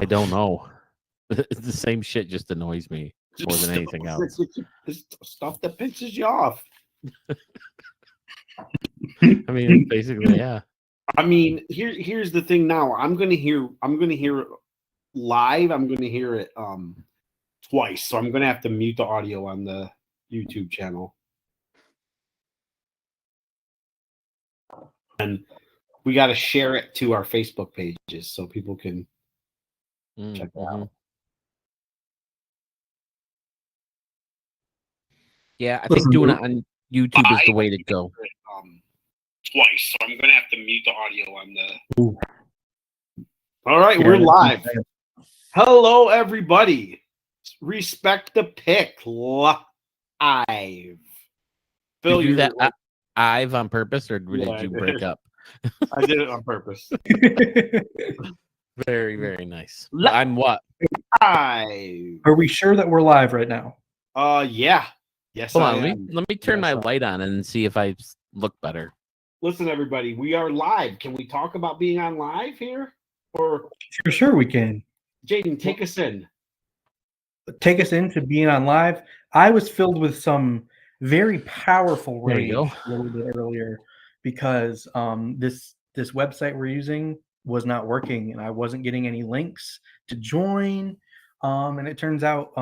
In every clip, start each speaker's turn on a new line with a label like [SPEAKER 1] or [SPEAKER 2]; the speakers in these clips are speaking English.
[SPEAKER 1] don't know. It's the same shit, just annoys me more than anything else.
[SPEAKER 2] It's stuff that pisses you off.
[SPEAKER 1] I mean, basically, yeah.
[SPEAKER 2] I mean, here's the thing. Now I'm gonna hear it live. I'm gonna hear it twice, so I'm gonna have to mute the audio on the YouTube channel, and we got to share it to our Facebook pages so people can check it out.
[SPEAKER 1] Yeah, I think doing it on YouTube is the way to go.
[SPEAKER 2] Twice, so I'm gonna have to mute the audio on the. Ooh. All right, we're live. Hello, everybody. Respect the Pick live.
[SPEAKER 1] Phil, you do that live on purpose, or did you break up?
[SPEAKER 2] I did it on purpose.
[SPEAKER 1] Very, very nice. I'm what?
[SPEAKER 2] Live.
[SPEAKER 3] Are we sure that we're live right now?
[SPEAKER 2] Yeah. Yes.
[SPEAKER 1] Hold on. Let me turn my light on and see if I look better.
[SPEAKER 2] Listen, everybody, we are live. Can we talk about being on live here? Or
[SPEAKER 3] for sure we can.
[SPEAKER 2] Jaden, take us in.
[SPEAKER 3] Take us into being on live. I was filled with some very powerful rage a little bit earlier because this website we're using was not working and I wasn't getting any links to join. And it turns out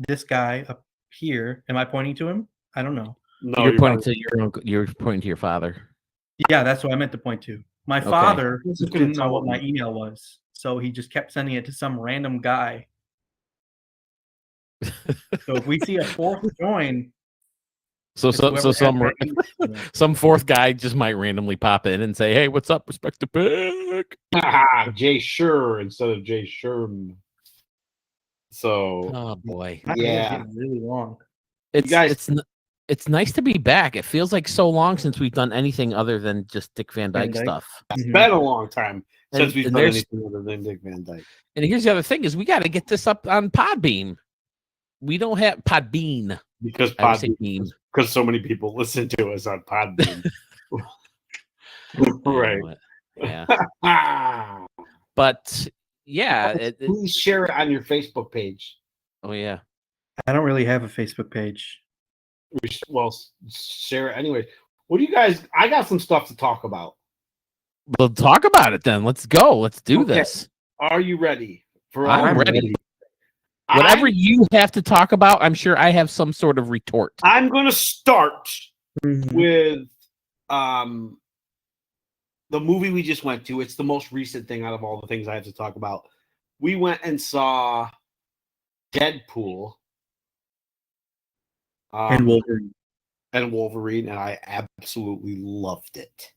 [SPEAKER 3] this guy up here, am I pointing to him? I don't know.
[SPEAKER 1] No, you're pointing to your uncle. You're pointing to your father.
[SPEAKER 3] Yeah, that's what I meant to point to. My father didn't know what my email was, so he just kept sending it to some random guy. So if we see a fourth join,
[SPEAKER 1] some fourth guy just might randomly pop in and say, "Hey, what's up? Respect the Pick."
[SPEAKER 2] Jay Sure instead of Jay Sherm. So,
[SPEAKER 1] oh boy,
[SPEAKER 2] yeah,
[SPEAKER 3] really long.
[SPEAKER 1] It's nice to be back. It feels like so long since we've done anything other than just Dick Van Dyke stuff.
[SPEAKER 2] It's been a long time since we've done anything other than Dick Van Dyke.
[SPEAKER 1] And here's the other thing: is we got to get this up on Podbean. We don't have Podbean
[SPEAKER 2] because so many people listen to us on Podbean. Right?
[SPEAKER 1] Yeah. But yeah,
[SPEAKER 2] please share it on your Facebook page.
[SPEAKER 1] Oh yeah.
[SPEAKER 3] I don't really have a Facebook page.
[SPEAKER 2] Well, share it anyway. What do you guys? I got some stuff to talk about.
[SPEAKER 1] Well, talk about it then. Let's go. Let's do this.
[SPEAKER 2] Are you ready?
[SPEAKER 1] I'm ready. Whatever you have to talk about, I'm sure I have some sort of retort.
[SPEAKER 2] I'm going to start with the movie we just went to. It's the most recent thing out of all the things I have to talk about. We went and saw Deadpool.
[SPEAKER 3] And
[SPEAKER 2] Wolverine, and I absolutely loved it.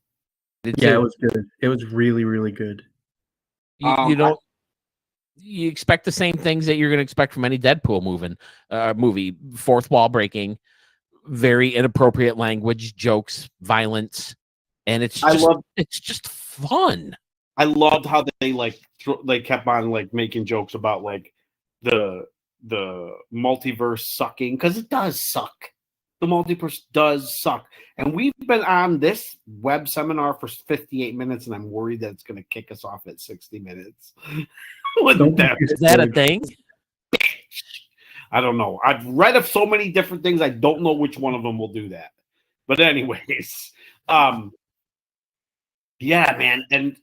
[SPEAKER 3] Yeah, it was good. It was really, really good.
[SPEAKER 1] You expect the same things that you're going to expect from any Deadpool movie. Fourth wall breaking, very inappropriate language, jokes, violence, and it's just fun.
[SPEAKER 2] I loved how they kept on making jokes about the multiverse sucking, because it does suck. The multiverse does suck. And we've been on this web seminar for 58 minutes, and I'm worried that it's going to kick us off at 60 minutes.
[SPEAKER 1] Is that a thing?
[SPEAKER 2] I don't know. I've read of so many different things. I don't know which one of them will do that. But anyways, yeah, man. And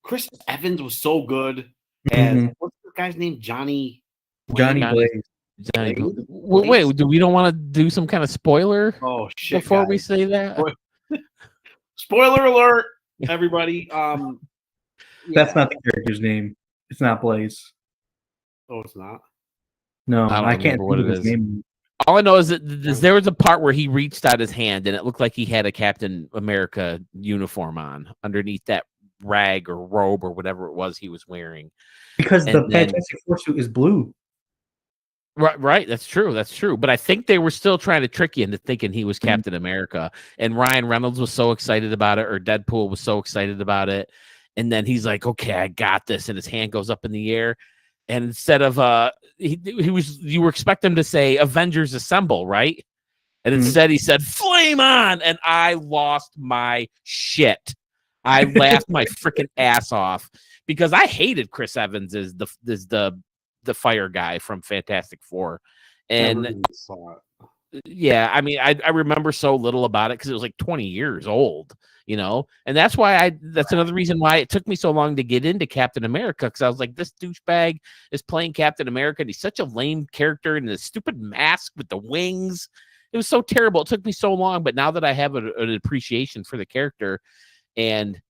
[SPEAKER 2] Chris Evans was so good. And what's the guy's name? Johnny
[SPEAKER 3] Blaze.
[SPEAKER 1] Wait, do we don't want to do some kind of spoiler?
[SPEAKER 2] Oh shit!
[SPEAKER 1] Before we say that,
[SPEAKER 2] spoiler alert, everybody.
[SPEAKER 3] That's not the character's name. It's not Blaze.
[SPEAKER 2] Oh, it's not.
[SPEAKER 3] No, I can't
[SPEAKER 1] what it
[SPEAKER 3] his
[SPEAKER 1] is.
[SPEAKER 3] Name.
[SPEAKER 1] All I know is that there was a part where he reached out his hand and it looked like he had a Captain America uniform on underneath that rag or robe or whatever it was he was wearing.
[SPEAKER 3] Because the Fantastic Four suit is blue.
[SPEAKER 1] Right. That's true. But I think they were still trying to trick you into thinking he was Captain America. And Ryan Reynolds was so excited about it, or Deadpool was so excited about it. And then he's like, okay, I got this. And his hand goes up in the air. And instead of you were expecting him to say Avengers Assemble, right? And instead he said flame on. And I lost my shit. I laughed my freaking ass off because I hated Chris Evans as the fire guy from Fantastic Four.
[SPEAKER 2] Never
[SPEAKER 1] And
[SPEAKER 2] even saw it.
[SPEAKER 1] yeah, I mean, I remember so little about it because it was like 20 years old, you know, and that's why that's another reason why it took me so long to get into Captain America, because I was like, this douchebag is playing Captain America, and he's such a lame character, and the stupid mask with the wings. It was so terrible. It took me so long, but now that I have an appreciation for the character and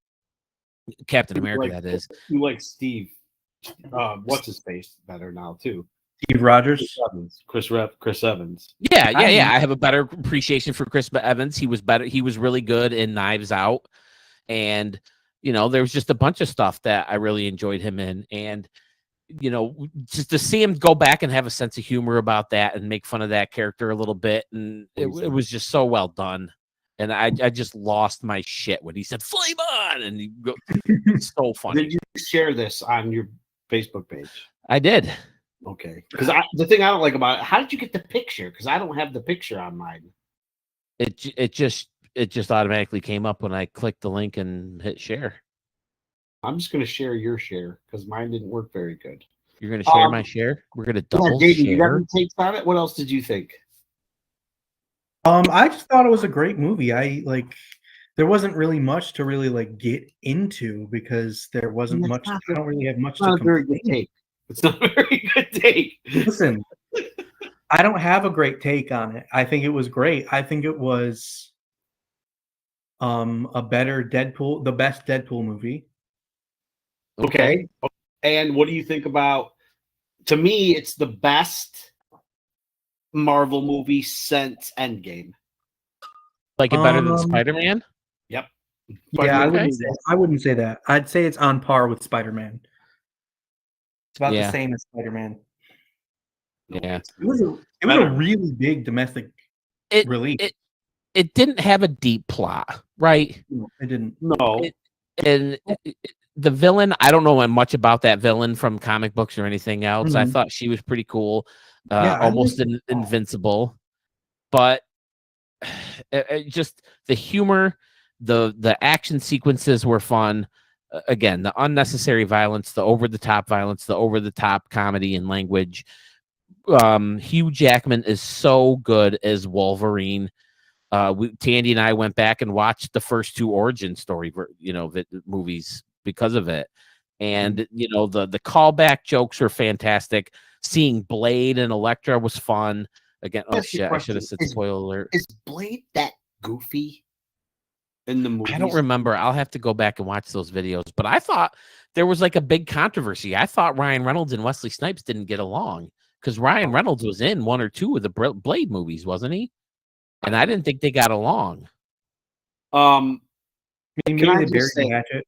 [SPEAKER 1] Captain America, that is.
[SPEAKER 2] You like Steve? What's his face better now too?
[SPEAKER 3] Steve Rogers.
[SPEAKER 2] Chris Evans.
[SPEAKER 1] Yeah. I have a better appreciation for Chris Evans. He was better. He was really good in Knives Out, and you know, there was just a bunch of stuff that I really enjoyed him in, and you know, just to see him go back and have a sense of humor about that and make fun of that character a little bit, and it was just so well done. And I just lost my shit when he said "flame on," and it's so funny.
[SPEAKER 2] Did you share this on your Facebook page?
[SPEAKER 1] I did.
[SPEAKER 2] Okay, because the thing I don't like about it, how did you get the picture? Because I don't have the picture on mine.
[SPEAKER 1] It just automatically came up when I clicked the link and hit share.
[SPEAKER 2] I'm just going to share your share because mine didn't work very good.
[SPEAKER 1] You're going to share my share? We're going to double
[SPEAKER 2] Jaden,
[SPEAKER 1] share.
[SPEAKER 2] You got any takes on it? What else did you think?
[SPEAKER 3] I just thought it was a great movie. There wasn't really much to really like get into because there wasn't much. I don't really have much to complain.
[SPEAKER 2] It's not a very good take.
[SPEAKER 3] Listen, I don't have a great take on it. I think it was great. I think it was a better Deadpool, the best Deadpool movie.
[SPEAKER 2] Okay. And what do you think about, to me, it's the best Marvel movie since Endgame.
[SPEAKER 1] Like it better than Spider-Man?
[SPEAKER 2] Yep.
[SPEAKER 3] Yeah, I wouldn't say that. I'd say it's on par with Spider-Man. It's about the same as Spider-Man.
[SPEAKER 1] Yeah.
[SPEAKER 3] It was a really big domestic release.
[SPEAKER 1] It didn't have a deep plot, right?
[SPEAKER 3] No, it didn't.
[SPEAKER 2] No.
[SPEAKER 1] The villain, I don't know much about that villain from comic books or anything else.
[SPEAKER 3] Mm-hmm.
[SPEAKER 1] I thought she was pretty cool, almost invincible. But just the humor, the action sequences were fun. Again, the unnecessary violence, the over-the-top violence, the over-the-top comedy and language. Hugh Jackman is so good as Wolverine. Tandy and I went back and watched the first two origin story, movies because of it. And, you know, the callback jokes were fantastic. Seeing Blade and Elektra was fun. Again, oh shit, I should have said spoiler alert.
[SPEAKER 2] Is Blade that goofy in the movie?
[SPEAKER 1] I don't remember. I'll have to go back and watch those videos. But I thought there was like a big controversy. I thought Ryan Reynolds and Wesley Snipes didn't get along because Ryan Reynolds was in one or two of the Blade movies, wasn't he? And I didn't think they got along.
[SPEAKER 2] Can I just say,
[SPEAKER 3] Hatchet?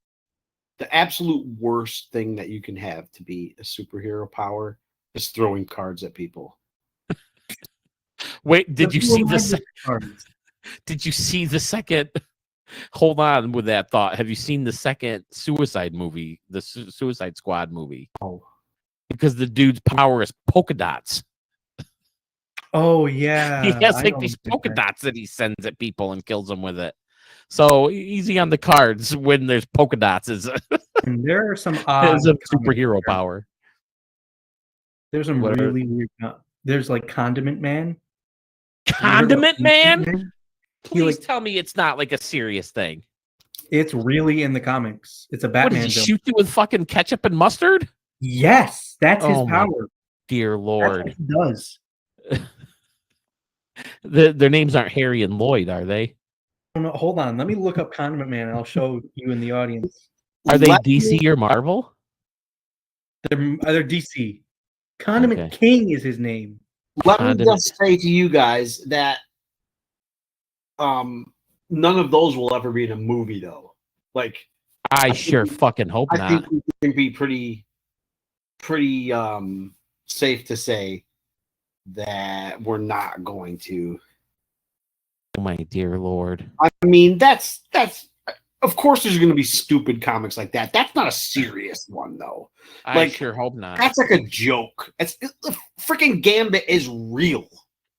[SPEAKER 2] The absolute worst thing that you can have to be a superhero power is throwing cards at people.
[SPEAKER 1] Wait, did you see the second? Hold on with that thought. Have you seen the second Suicide movie, the Suicide Squad movie?
[SPEAKER 2] Oh,
[SPEAKER 1] because the dude's power is polka dots.
[SPEAKER 3] Oh yeah,
[SPEAKER 1] he has like these polka dots that he sends at people and kills them with it. So easy on the cards when there's polka dots.
[SPEAKER 3] There are some odd
[SPEAKER 1] superhero power.
[SPEAKER 3] There's some really weird. There's like Condiment Man.
[SPEAKER 1] Condiment Man? Please tell me it's not like a serious thing.
[SPEAKER 3] It's really in the comics. It's a Batman.
[SPEAKER 1] What, does he shoot you with fucking ketchup and mustard?
[SPEAKER 3] Yes, that's his power.
[SPEAKER 1] Dear Lord.
[SPEAKER 3] That's what he does.
[SPEAKER 1] Their names aren't Harry and Lloyd, are they?
[SPEAKER 3] No, hold on. Let me look up Condiment Man and I'll show you in the audience.
[SPEAKER 1] Are they DC or Marvel?
[SPEAKER 3] They're DC. Condiment King is his name.
[SPEAKER 2] Let me just say to you guys that none of those will ever be in a movie, though. Like,
[SPEAKER 1] I sure fucking hope not.
[SPEAKER 2] I think we can be pretty safe to say that we're not going to.
[SPEAKER 1] Oh my dear Lord!
[SPEAKER 2] I mean, that's. Of course, there's going to be stupid comics like that. That's not a serious one, though.
[SPEAKER 1] I sure hope not.
[SPEAKER 2] That's like a joke. The freaking Gambit is real.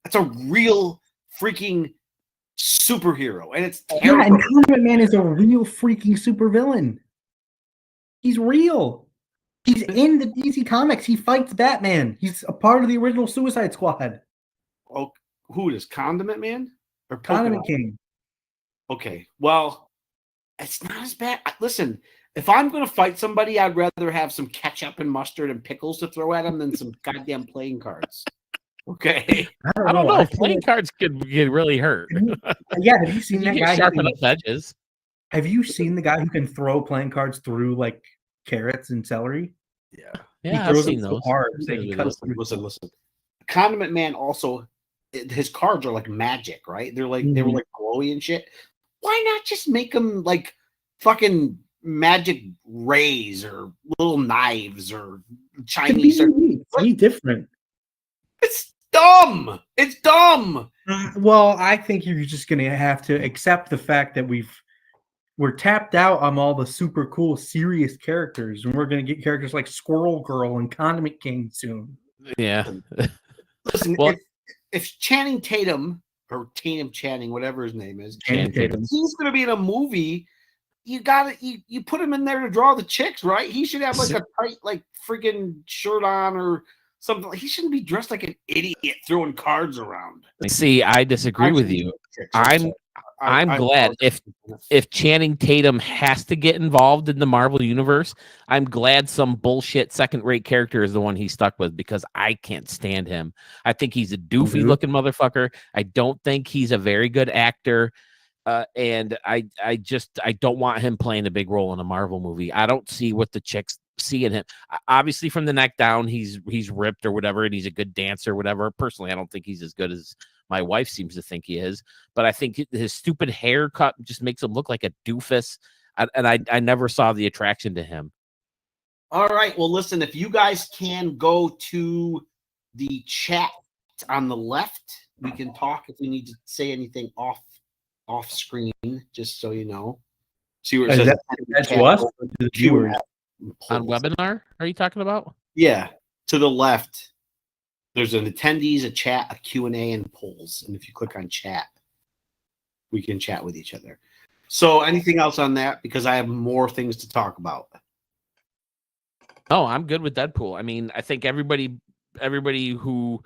[SPEAKER 2] That's a real freaking superhero, and it's
[SPEAKER 3] Yeah,
[SPEAKER 2] terrible.
[SPEAKER 3] and Condiment Man is a real freaking supervillain. He's real. He's in the DC Comics. He fights Batman. He's a part of the original Suicide Squad.
[SPEAKER 2] Oh, who is Condiment Man or
[SPEAKER 3] Condiment
[SPEAKER 2] Pokemon?
[SPEAKER 3] King.
[SPEAKER 2] Okay, well, it's not as bad. Listen, if I'm going to fight somebody, I'd rather have some ketchup and mustard and pickles to throw at them than some goddamn playing cards. Okay.
[SPEAKER 1] I don't know.
[SPEAKER 3] I feel
[SPEAKER 1] Playing
[SPEAKER 3] like-
[SPEAKER 1] cards could really hurt.
[SPEAKER 3] Yeah, have you seen
[SPEAKER 1] You
[SPEAKER 3] that
[SPEAKER 1] get
[SPEAKER 3] guy?
[SPEAKER 1] sharpen up edges.
[SPEAKER 3] Have you seen the guy who can throw playing cards through like carrots and celery?
[SPEAKER 2] Yeah.
[SPEAKER 1] Yeah,
[SPEAKER 3] he
[SPEAKER 1] I've
[SPEAKER 3] throws
[SPEAKER 1] seen
[SPEAKER 3] them so
[SPEAKER 1] those.
[SPEAKER 3] hard that he cuts through.
[SPEAKER 2] Listen. Condiment Man also, his cards are like magic, right? They're like, they were like glowy and shit. Why not just make them like fucking magic rays or little knives or Chinese?
[SPEAKER 3] Be different.
[SPEAKER 2] It's dumb. It's dumb.
[SPEAKER 3] Well, I think you're just gonna have to accept the fact that we're tapped out on all the super cool serious characters, and we're gonna get characters like Squirrel Girl and Condiment King soon.
[SPEAKER 1] Yeah.
[SPEAKER 2] Listen,
[SPEAKER 1] Well-
[SPEAKER 2] if Channing Tatum or Tatum Channing, whatever his name is,
[SPEAKER 3] Channing
[SPEAKER 1] Tatum.
[SPEAKER 3] Tatum.
[SPEAKER 2] he's going to be in a movie. You got to you put him in there to draw the chicks, right? He should have like a tight, like freaking shirt on or something. He shouldn't be dressed like an idiot throwing cards around.
[SPEAKER 1] See, I disagree with you. I'm glad if Channing Tatum has to get involved in the Marvel universe, I'm glad some bullshit second-rate character is the one he's stuck with because I can't stand him. I think he's a doofy looking motherfucker. I don't think he's a very good actor. And I don't want him playing a big role in a Marvel movie. I don't see what the chicks see in him. Obviously from the neck down, he's ripped or whatever, and he's a good dancer or whatever. Personally, I don't think he's as good as my wife seems to think he is, but I think his stupid haircut just makes him look like a doofus. I never saw the attraction to him.
[SPEAKER 2] All right. Well, listen, if you guys can go to the chat on the left, we can talk if we need to say anything off screen, just so you know. See where it says
[SPEAKER 3] that's us, the viewers.
[SPEAKER 1] On webinar, are you talking about?
[SPEAKER 2] Yeah. To the left, there's an attendees, a chat, a Q&A, and polls. And if you click on chat, we can chat with each other. So anything else on that? Because I have more things to talk about.
[SPEAKER 1] Oh, I'm good with Deadpool. I mean, I think everybody who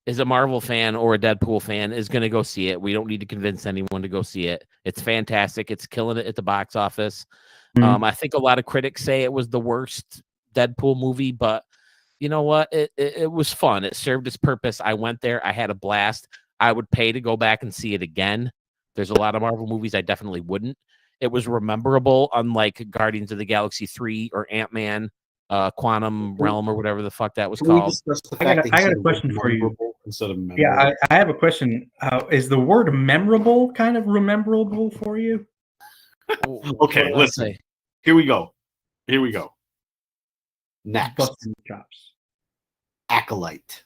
[SPEAKER 1] is a Marvel fan or a Deadpool fan is going to go see it. We don't need to convince anyone to go see it. It's fantastic. It's killing it at the box office. I think a lot of critics say it was the worst Deadpool movie, but you know what? It was fun. It served its purpose. I went there. I had a blast. I would pay to go back and see it again. There's a lot of Marvel movies I definitely wouldn't. It was rememberable, unlike Guardians of the Galaxy 3 or Ant-Man, Quantum Realm, or whatever the fuck that was called.
[SPEAKER 3] I got a question for you.
[SPEAKER 2] Instead of memorable.
[SPEAKER 3] Yeah, I have a question. Is the word memorable kind of rememberable for you?
[SPEAKER 2] Okay, listen. Here we go. Next,
[SPEAKER 3] Busting chops.
[SPEAKER 2] Acolyte.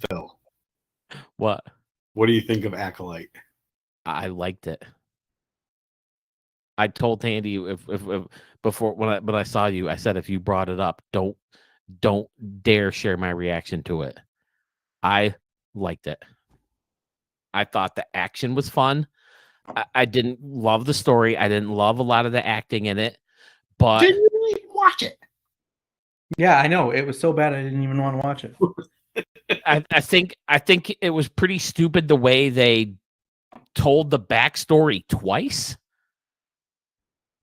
[SPEAKER 2] Phil,
[SPEAKER 1] What?
[SPEAKER 2] what do you think of Acolyte?
[SPEAKER 1] I liked it. I told Tandy if before when I saw you, I said if you brought it up, don't dare share my reaction to it. I liked it. I thought the action was fun. I didn't love the story. I didn't love a lot of the acting in it, but
[SPEAKER 2] Didn't you really watch it?
[SPEAKER 3] Yeah, I know. It was so bad I didn't even want to watch it.
[SPEAKER 1] I think it was pretty stupid the way they told the backstory twice.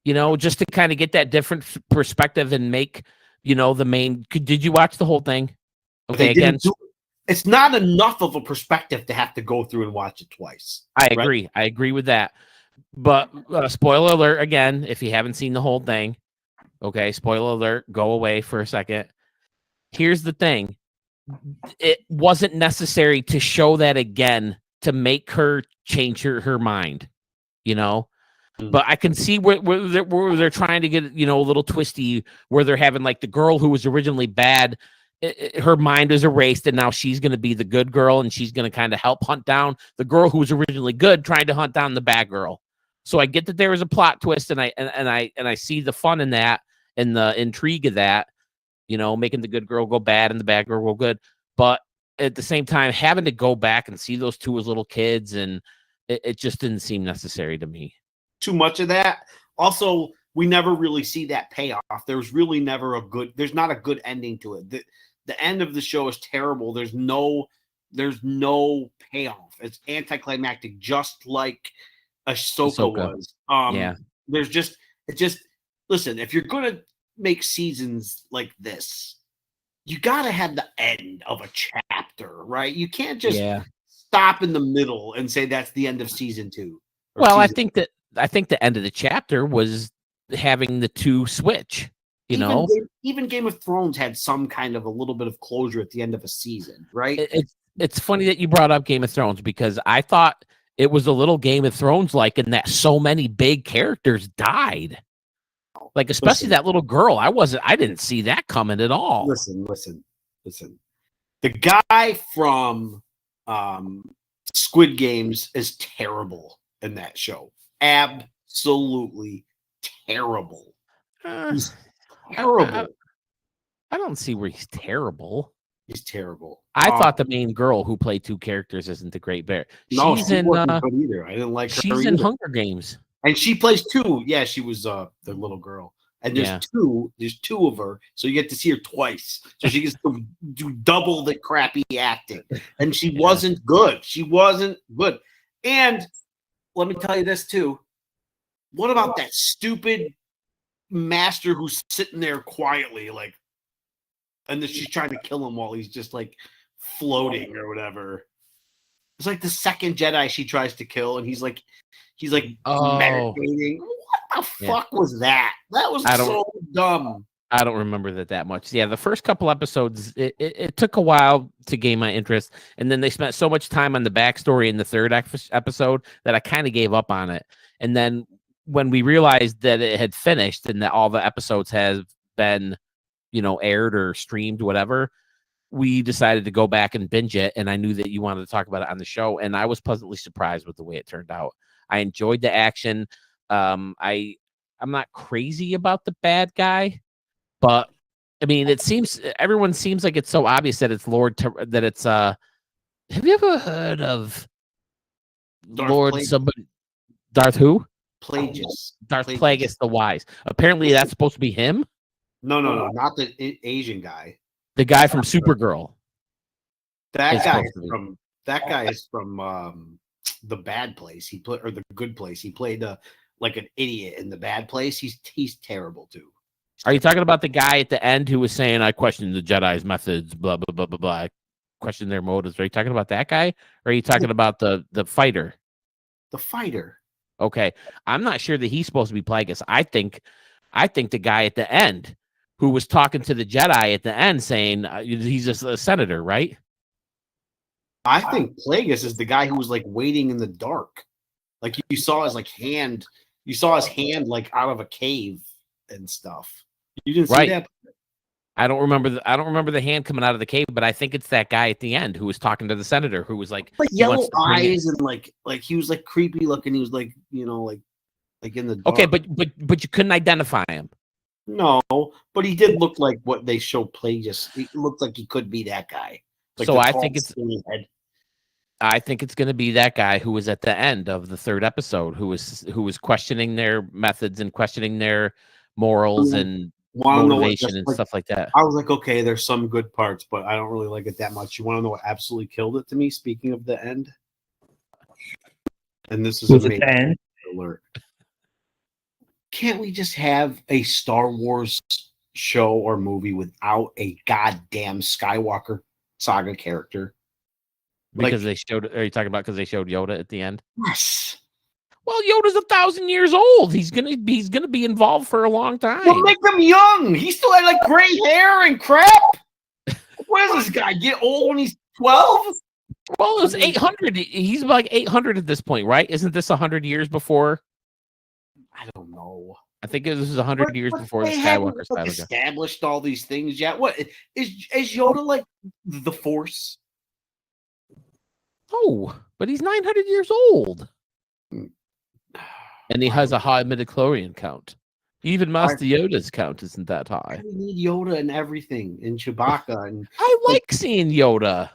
[SPEAKER 1] You know, just to kind of get that different perspective and make, you know, the main. Did you watch the whole thing? Okay, again,
[SPEAKER 2] it's not enough of a perspective to have to go through and watch it twice.
[SPEAKER 1] I agree. Right? I agree with that. But spoiler alert again, if you haven't seen the whole thing, okay, spoiler alert, go away for a second. Here's the thing. It wasn't necessary to show that again to make her change her mind, you know? But I can see where they're trying to get, you know, a little twisty, where they're having like the girl who was originally bad, her mind is erased, and now she's going to be the good girl, and she's going to kind of help hunt down the girl who was originally good, trying to hunt down the bad girl. So I get that there is a plot twist, and I see the fun in that and the intrigue of that, you know, making the good girl go bad and the bad girl go good. But at the same time, having to go back and see those two as little kids, and it just didn't seem necessary to me.
[SPEAKER 2] Too much of that. Also, we never really see that payoff. There's really never there's not a good ending to it. The end of the show is terrible. There's no payoff. It's anticlimactic, just like Ahsoka was.
[SPEAKER 1] Yeah.
[SPEAKER 2] Listen, if you're gonna make seasons like this, you gotta have the end of a chapter, right? You can't just stop in the middle and say that's the end of season 2.
[SPEAKER 1] Well, I think the end of the chapter was having the two switch.
[SPEAKER 2] Even Game of Thrones had some kind of a little bit of closure at the end of a season, right?
[SPEAKER 1] It's funny that you brought up Game of Thrones, because I thought it was a little Game of Thrones like, in that so many big characters died. Like, especially that little girl. I didn't see that coming at all.
[SPEAKER 2] Listen. The guy from Squid Games is terrible in that show. Absolutely terrible. He's terrible.
[SPEAKER 1] I don't see where he's terrible.
[SPEAKER 2] He's terrible.
[SPEAKER 1] I thought the main girl who played two characters isn't the Great Bear.
[SPEAKER 2] No, she wasn't good either. I didn't like her.
[SPEAKER 1] She's in Hunger Games.
[SPEAKER 2] And she plays two. Yeah, she was the little girl. And there's two of her, so you get to see her twice. So she gets to do double the crappy acting. And she wasn't good. She wasn't good. And let me tell you this too. What about that stupid master who's sitting there quietly, like, and then she's trying to kill him while he's just like floating or whatever. It's like the second Jedi she tries to kill, and he's like meditating. What the fuck was that? That was so dumb.
[SPEAKER 1] I don't remember that much. Yeah, the first couple episodes, it took a while to gain my interest, and then they spent so much time on the backstory in the third episode that I kind of gave up on it. And then when we realized that it had finished and that all the episodes have been, aired or streamed, whatever, we decided to go back and binge it. And I knew that you wanted to talk about it on the show, and I was pleasantly surprised with the way it turned out. I enjoyed the action. I'm not crazy about the bad guy, but I mean, everyone seems like it's so obvious that it's have you ever heard of Darth who?
[SPEAKER 2] Plagueis.
[SPEAKER 1] Darth Plagueis the Wise. Apparently that's supposed to be him.
[SPEAKER 2] No, not the Asian guy.
[SPEAKER 1] The guy from Supergirl.
[SPEAKER 2] That guy is from The Bad Place. Or The Good Place. He played like an idiot in The Bad Place. He's terrible too.
[SPEAKER 1] Are you talking about the guy at the end who was saying, "I question the Jedi's methods, blah blah blah blah blah. I question their motives"? Are you talking about that guy? Or are you talking about the fighter?
[SPEAKER 2] The fighter.
[SPEAKER 1] Okay, I'm not sure that he's supposed to be Plagueis. I think the guy at the end who was talking to the Jedi at the end saying he's a senator, right?
[SPEAKER 2] I think Plagueis is the guy who was like waiting in the dark. Like you saw his hand. You saw his hand like out of a cave and stuff. You didn't see that?
[SPEAKER 1] I don't remember the hand coming out of the cave, but I think it's that guy at the end who was talking to the senator who was like
[SPEAKER 2] yellow eyes and like he was like creepy looking. He was like, like in the dark.
[SPEAKER 1] Okay, but you couldn't identify him.
[SPEAKER 2] No, but he did look like what they show Plagueis. He looked like he could be that guy. Like
[SPEAKER 1] so I think it's going to be that guy who was at the end of the third episode who was questioning their methods and questioning their morals and motivation and stuff like that.
[SPEAKER 2] I was like, okay, there's some good parts, but I don't really like it that much. You want to know what absolutely killed it to me? Speaking of the end, and this is a major alert. Can't we just have a Star Wars show or movie without a goddamn Skywalker saga character?
[SPEAKER 1] Because they showed. Are you talking about because they showed Yoda at the end?
[SPEAKER 2] Yes.
[SPEAKER 1] Well, Yoda's 1,000 years old. He's gonna be involved for a long time.
[SPEAKER 2] Well, make him young. He still had like gray hair and crap. What does this guy get old when he's 12?
[SPEAKER 1] Well, it was 800. He's like 800 at this point, right? Isn't this 100 years before?
[SPEAKER 2] I don't know.
[SPEAKER 1] I think this is 100 years before the Skywalker saga.
[SPEAKER 2] Established all these things yet? What is Yoda like the Force?
[SPEAKER 1] Oh, but he's 900 years old. And he has a high midichlorian count. Even Master Yoda's count isn't that high.
[SPEAKER 2] We need Yoda and everything, and Chewbacca. And
[SPEAKER 1] I like seeing Yoda.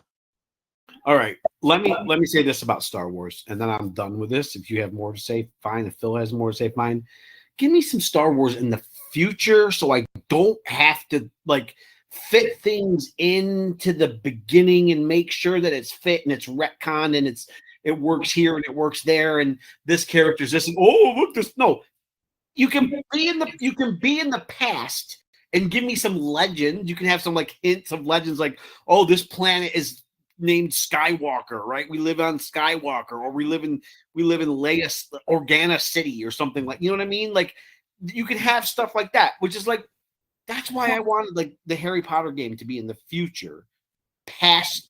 [SPEAKER 2] All right. Let me say this about Star Wars, and then I'm done with this. If you have more to say, fine. If Phil has more to say, fine. Give me some Star Wars in the future so I don't have to like fit things into the beginning and make sure that it's fit and it's retconned and it works here and it works there and this character's this and oh look this no. You can be in the past and give me some legend. You can have some like hints of legends like, oh, this planet is named Skywalker, right? We live on Skywalker, or we live in Leia Organa City or something like, you know what I mean? Like you can have stuff like that, which is like that's why I wanted like the Harry Potter game to be in the future, past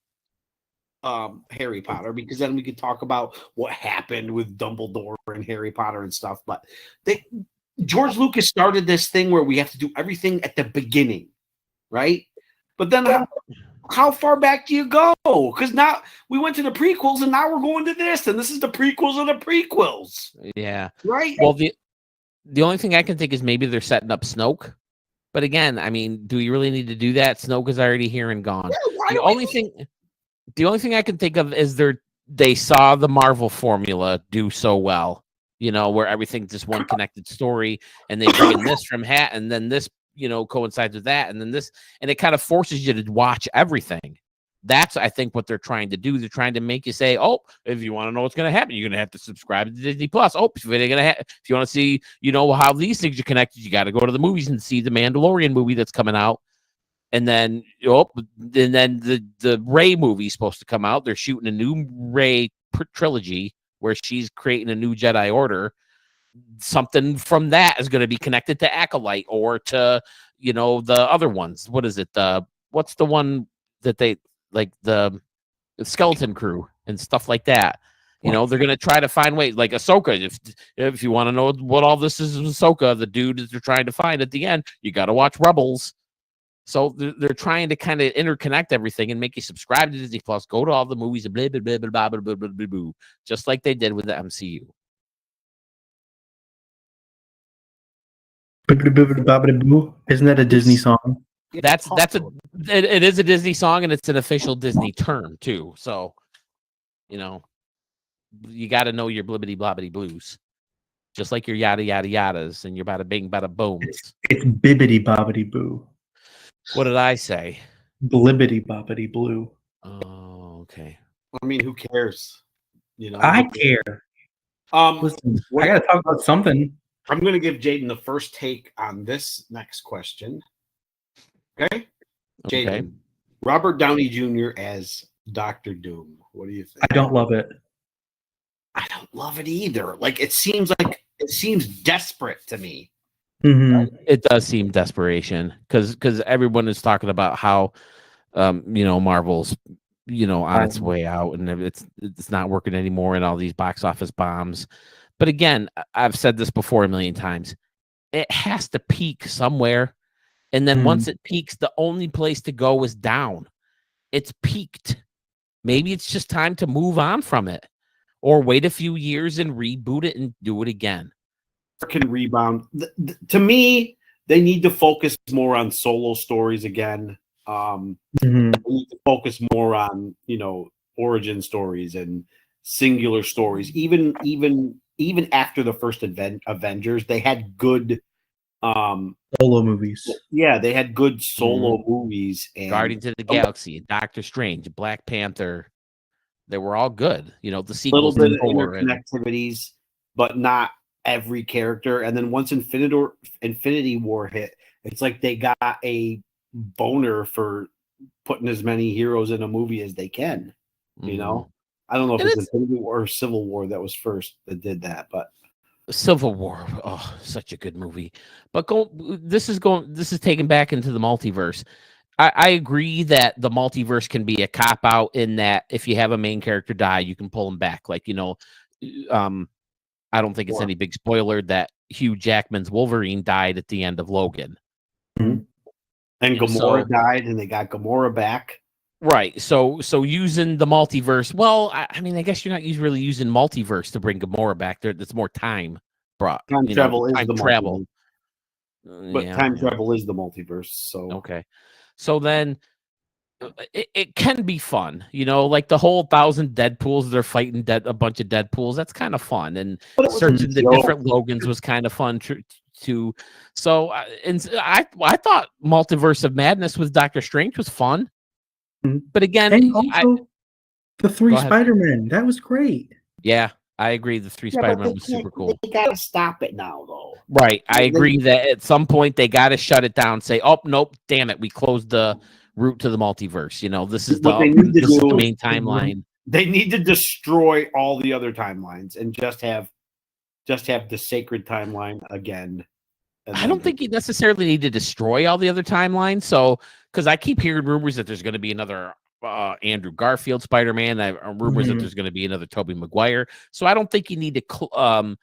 [SPEAKER 2] Harry Potter, because then we could talk about what happened with Dumbledore and Harry Potter and stuff. But George Lucas started this thing where we have to do everything at the beginning, right? But then how far back do you go? Because now we went to the prequels and now we're going to this, and this is the prequels of the prequels.
[SPEAKER 1] Yeah.
[SPEAKER 2] Right.
[SPEAKER 1] Well, the only thing I can think is maybe they're setting up Snoke. But again, I mean, do you really need to do that? Snoke is already here and gone.
[SPEAKER 2] Yeah,
[SPEAKER 1] The only thing I can think of is they saw the Marvel formula do so well, you know, where everything's just one connected story, and they bring in this from hat, and then this, you know, coincides with that, and then this, and it kind of forces you to watch everything. That's, I think, what they're trying to do. They're trying to make you say, "Oh, if you want to know what's going to happen, you're going to have to subscribe to Disney Plus. Oh, if you want to see, you know, how these things are connected, you got to go to the movies and see the Mandalorian movie that's coming out." And then, the Rey movie is supposed to come out. They're shooting a new Rey trilogy where she's creating a new Jedi Order. Something from that is going to be connected to Acolyte or to, you know, the other ones. What is it? What's the one that they like the Skeleton Crew and stuff like that? You know, they're going to try to find ways like Ahsoka. If you want to know what all this is, Ahsoka, the dude that they're trying to find at the end, you got to watch Rebels. So they're trying to kind of interconnect everything and make you subscribe to Disney Plus, go to all the movies, and blah, blah, blah, blah, blah, blah, blah, blah, blah, blah, just like they did with the MCU.
[SPEAKER 3] Isn't that a Disney song?
[SPEAKER 1] It is a Disney song, and it's an official Disney term too. So, you know, you got to know your blibbity blobbity blues, just like your yada yada yadas and your bada bing bada booms.
[SPEAKER 3] It's bibbity bobbity boo.
[SPEAKER 1] What did I say?
[SPEAKER 3] Blibbity bobbity blue.
[SPEAKER 1] Oh, okay.
[SPEAKER 2] I mean, who cares? You know,
[SPEAKER 3] I care. Listen, I got to talk about something.
[SPEAKER 2] I'm going to give Jaden the first take on this next question. Okay? Jaden, Robert Downey Jr. as Dr. Doom. What do you think?
[SPEAKER 3] I don't love it.
[SPEAKER 2] I don't love it either. Like it seems desperate to me.
[SPEAKER 3] Mm-hmm.
[SPEAKER 1] It does seem desperation because everyone is talking about how you know, Marvel's, you know, on its way out and it's not working anymore and all these box office bombs. But again, I've said this before a million times. It has to peak somewhere. And then once it peaks, the only place to go is down. It's peaked. Maybe it's just time to move on from it or wait a few years and reboot it and do it again.
[SPEAKER 2] Can rebound. To me, they need to focus more on solo stories again. They need to focus more on, you know, origin stories and singular stories. Even after the first Avengers, they had good
[SPEAKER 3] solo movies.
[SPEAKER 2] Yeah, they had good solo movies. And
[SPEAKER 1] Guardians of the Galaxy, Doctor Strange, Black Panther. They were all good. You know, the sequels.
[SPEAKER 2] Little bit of interconnectivities, but not every character. And then once Infinity War hit, it's like they got a boner for putting as many heroes in a movie as they can. You know, I don't know if it's Infinity War or Civil War that was first that did that, but
[SPEAKER 1] Civil War, oh, such a good movie. But this is taken back into the multiverse. I agree that the multiverse can be a cop out in that if you have a main character die, you can pull them back. Like, you know, I don't think it's any big spoiler that Hugh Jackman's Wolverine died at the end of Logan.
[SPEAKER 2] Mm-hmm. And Gamora died, and they got Gamora back.
[SPEAKER 1] Right. So using the multiverse, well, I mean, I guess you're not really using multiverse to bring Gamora back. There's more time brought.
[SPEAKER 2] Time travel is the
[SPEAKER 1] travel.
[SPEAKER 2] But time travel is the multiverse. So
[SPEAKER 1] okay. So then it can be fun, like the whole 1,000 Deadpools. They're fighting a bunch of Deadpools. That's kind of fun, and searching the different Logans was kind of fun too. So, and I thought Multiverse of Madness with Doctor Strange was fun, but again,
[SPEAKER 3] and also the 3 Spider-Men, that was great.
[SPEAKER 1] Yeah, I agree. The 3 Spider-Man was super cool.
[SPEAKER 2] They gotta stop it now, though.
[SPEAKER 1] Right, I agree that at some point they got to shut it down. Say, oh nope, damn it, we closed the route to the multiverse. This is the main timeline.
[SPEAKER 2] They need to destroy all the other timelines and just have the sacred timeline again.
[SPEAKER 1] I don't think you necessarily need to destroy all the other timelines. So, because I keep hearing rumors that there's going to be another Andrew Garfield Spider-Man. I rumors that there's going to be another Tobey Maguire. So I don't think you need to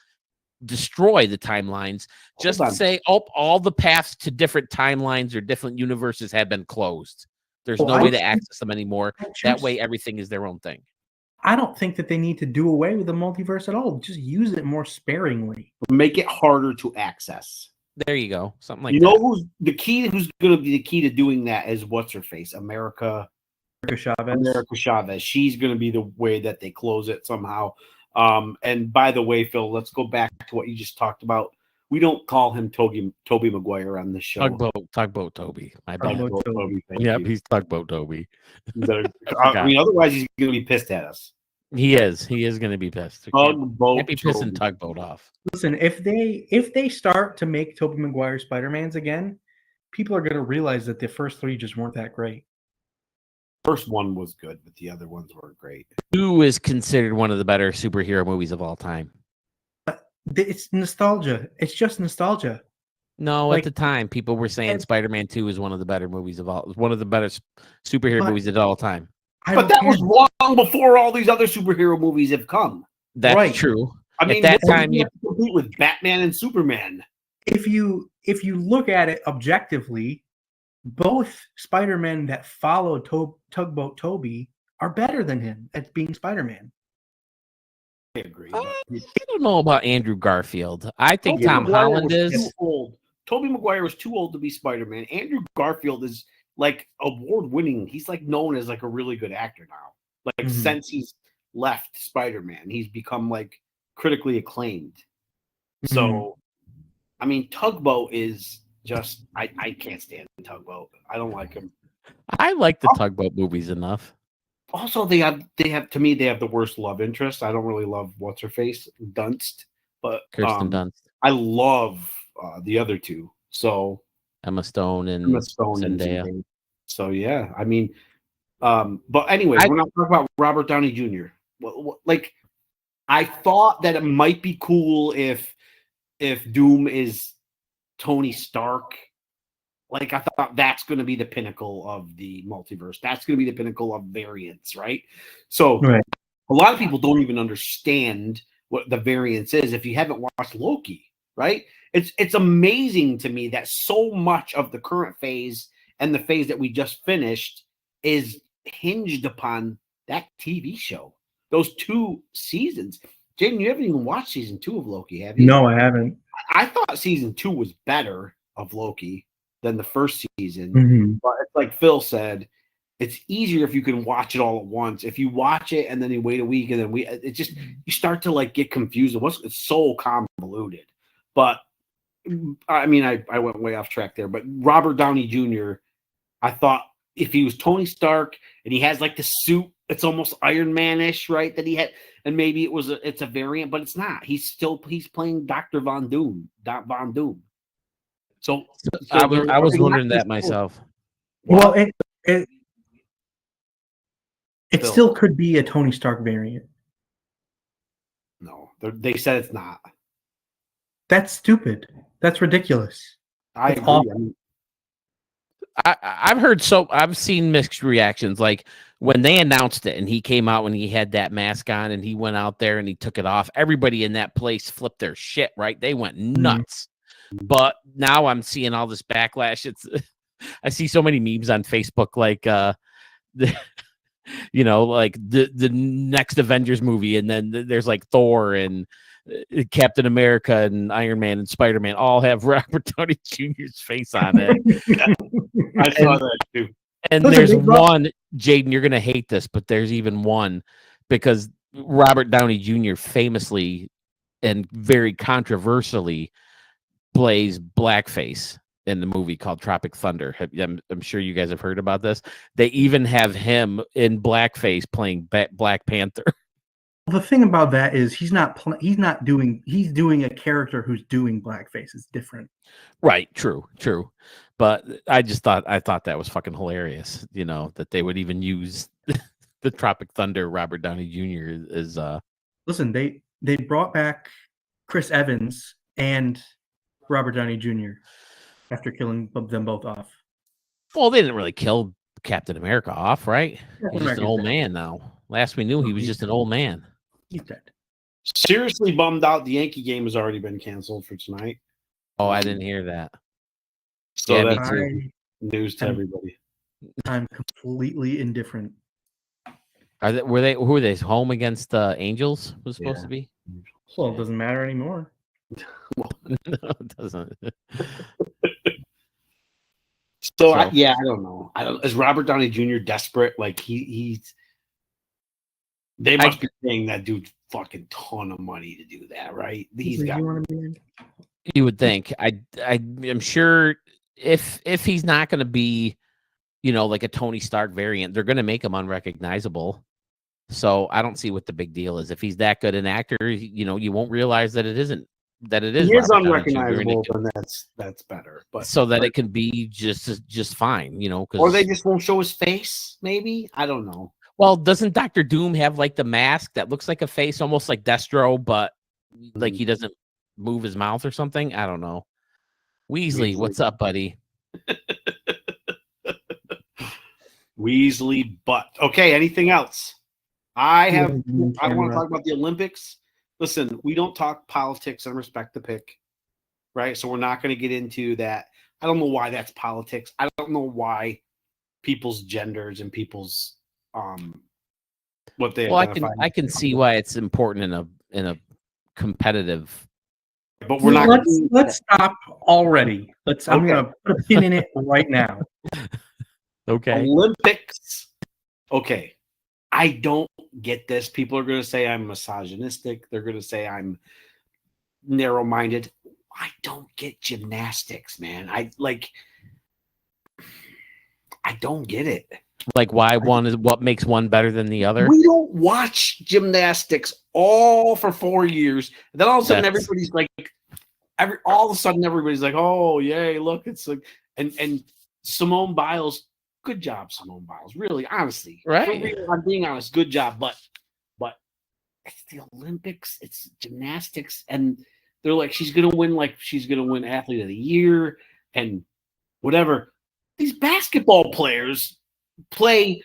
[SPEAKER 1] destroy the timelines. Just say, all the paths to different timelines or different universes have been closed. There's no way to access them anymore. That way, everything is their own thing.
[SPEAKER 3] I don't think that they need to do away with the multiverse at all. Just use it more sparingly.
[SPEAKER 2] Make it harder to access.
[SPEAKER 1] There you go. Something like that.
[SPEAKER 2] Who's going to be the key to doing that is what's her face? America Chavez. She's going to be the way that they close it somehow. And by the way, Phil, let's go back to what you just talked about. We don't call him Tobey Maguire on this show.
[SPEAKER 1] Tugboat Toby.
[SPEAKER 2] Toby.
[SPEAKER 1] Yep, he's Tugboat Toby.
[SPEAKER 2] Otherwise he's going to be pissed at us.
[SPEAKER 1] He is. He is going to be pissed. Can't be pissing Tugboat off.
[SPEAKER 3] Listen, if they start to make Tobey Maguire Spider-Mans again, people are going to realize that the first 3 just weren't that great.
[SPEAKER 2] First one was good, but the other ones weren't great.
[SPEAKER 1] 2 is considered one of the better superhero movies of all time.
[SPEAKER 3] It's nostalgia. It's just nostalgia.
[SPEAKER 1] No, at the time, people were saying Spider-Man 2 is one of the better movies one of the better superhero movies of all time.
[SPEAKER 2] But that was long before all these other superhero movies have come.
[SPEAKER 1] That's true.
[SPEAKER 2] I mean,
[SPEAKER 1] at that time,
[SPEAKER 2] you compete with Batman and Superman.
[SPEAKER 3] If you look at it objectively, both Spider-Men that follow Tugboat Toby are better than him at being Spider-Man.
[SPEAKER 2] I agree.
[SPEAKER 1] I don't know about Andrew Garfield. I think Tom Holland is
[SPEAKER 2] too old. Tobey Maguire was too old to be Spider-Man. Andrew Garfield is like award-winning. He's like known as like a really good actor now. Like since he's left Spider-Man, he's become like critically acclaimed. So, I mean, Tugboat is just I can't stand Tugboat. I don't like him.
[SPEAKER 1] I like the Tugboat movies enough.
[SPEAKER 2] Also, they have to me they have the worst love interest. I don't really love what's her face Dunst, but
[SPEAKER 1] Kirsten Dunst.
[SPEAKER 2] I love the other 2. So
[SPEAKER 1] Emma Stone and Zendaya.
[SPEAKER 2] So yeah, I mean, but anyway, we're not talking about Robert Downey Jr. Like, I thought that it might be cool if Doom is Tony Stark. Like, I thought that's going to be the pinnacle of the multiverse. That's going to be the pinnacle of variants, right? So a lot of people don't even understand what the variance is if you haven't watched Loki, right? It's amazing to me that so much of the current phase and the phase that we just finished is hinged upon that TV show. Those 2 seasons. Jaden, you haven't even watched season 2 of Loki, have you?
[SPEAKER 3] No, I haven't.
[SPEAKER 2] I thought season 2 was better of Loki than the first season. But like Phil said, it's easier if you can watch it all at once. If you watch it and then you wait a week and then you start to like get confused. It's so convoluted. But I mean, I went way off track there. But Robert Downey Jr., I thought if he was Tony Stark and he has like the suit, it's almost Iron Man-ish, right? That he had, and maybe it's a variant, but it's not. He's playing Dr. Von Doom. So
[SPEAKER 1] I was wondering that myself.
[SPEAKER 3] Well, it still could be a Tony Stark variant.
[SPEAKER 2] No, they said it's not.
[SPEAKER 3] That's stupid. That's ridiculous.
[SPEAKER 2] I agree.
[SPEAKER 1] I've seen mixed reactions. Like when they announced it and he came out when he had that mask on and he went out there and he took it off, everybody in that place flipped their shit, right? They went nuts. But now I'm seeing all this backlash. I see so many memes on Facebook, like like the next Avengers movie, and then there's like Thor and Captain America and Iron Man and Spider-Man all have Robert Downey Jr.'s face on it.
[SPEAKER 2] I saw that too.
[SPEAKER 1] And there's one, Jaden, you're going to hate this, but there's even one because Robert Downey Jr. famously and very controversially plays blackface in the movie called Tropic Thunder. I'm sure you guys have heard about this. They even have him in blackface playing Black Panther.
[SPEAKER 3] The thing about that is he's doing a character who's doing blackface. It's different.
[SPEAKER 1] Right. True. But I thought that was fucking hilarious. You know, that they would even use the Tropic Thunder Robert Downey Jr. as
[SPEAKER 3] Listen, they brought back Chris Evans and Robert Downey Jr. after killing them both off.
[SPEAKER 1] Well, they didn't really kill Captain America off, right?
[SPEAKER 3] Captain
[SPEAKER 1] He's just an old man now. Last we knew, he was just an old man.
[SPEAKER 3] He's dead.
[SPEAKER 2] Seriously bummed out. The Yankee game has already been canceled for tonight.
[SPEAKER 1] Oh, I didn't hear that.
[SPEAKER 2] So
[SPEAKER 1] Yeah, me
[SPEAKER 2] that's
[SPEAKER 1] too.
[SPEAKER 2] news to everybody.
[SPEAKER 3] I'm completely indifferent.
[SPEAKER 1] Who were they home against the Angels was supposed to be?
[SPEAKER 3] Well, it doesn't matter anymore.
[SPEAKER 1] No, it doesn't.
[SPEAKER 2] I don't know. Is Robert Downey Jr. desperate? Like he's they must be paying that dude fucking ton of money to do that, right?
[SPEAKER 1] You would think. I'm sure if he's not going to be, like a Tony Stark variant, they're going to make him unrecognizable. So I don't see what the big deal is. If he's that good an actor, you won't realize that it isn't. That it is.
[SPEAKER 2] He is unrecognizable, then that's better. But
[SPEAKER 1] so that it can be just fine,
[SPEAKER 2] or they just won't show his face. Maybe, I don't know.
[SPEAKER 1] Well, doesn't Dr. Doom have like the mask that looks like a face, almost like Destro, but like he doesn't move his mouth or something? I don't know. Weasley, what's up, buddy?
[SPEAKER 2] Weasley, but okay. Anything else? I want to talk about the Olympics. Listen, we don't talk politics and respect the pick, right? So we're not going to get into that. I don't know why that's politics. I don't know why people's genders and people's what they.
[SPEAKER 1] Well, I can see why it's important in a competitive.
[SPEAKER 2] But we're not.
[SPEAKER 3] Let's stop already. I'm going to put a pin in it right now.
[SPEAKER 1] Okay.
[SPEAKER 2] Olympics. Okay. I don't get this. People are going to say I'm misogynistic. They're going to say I'm narrow-minded. I don't get gymnastics, man. I don't get it.
[SPEAKER 1] Like why one is what makes one better than the other?
[SPEAKER 2] We don't watch gymnastics all for 4 years. And then all of a sudden everybody's like oh yay, look, it's like and Simone Biles, good job, Simone Biles. Really, honestly.
[SPEAKER 1] Right.
[SPEAKER 2] I'm being honest, good job. But it's the Olympics, it's gymnastics, and they're like, she's gonna win athlete of the year and whatever. These basketball players play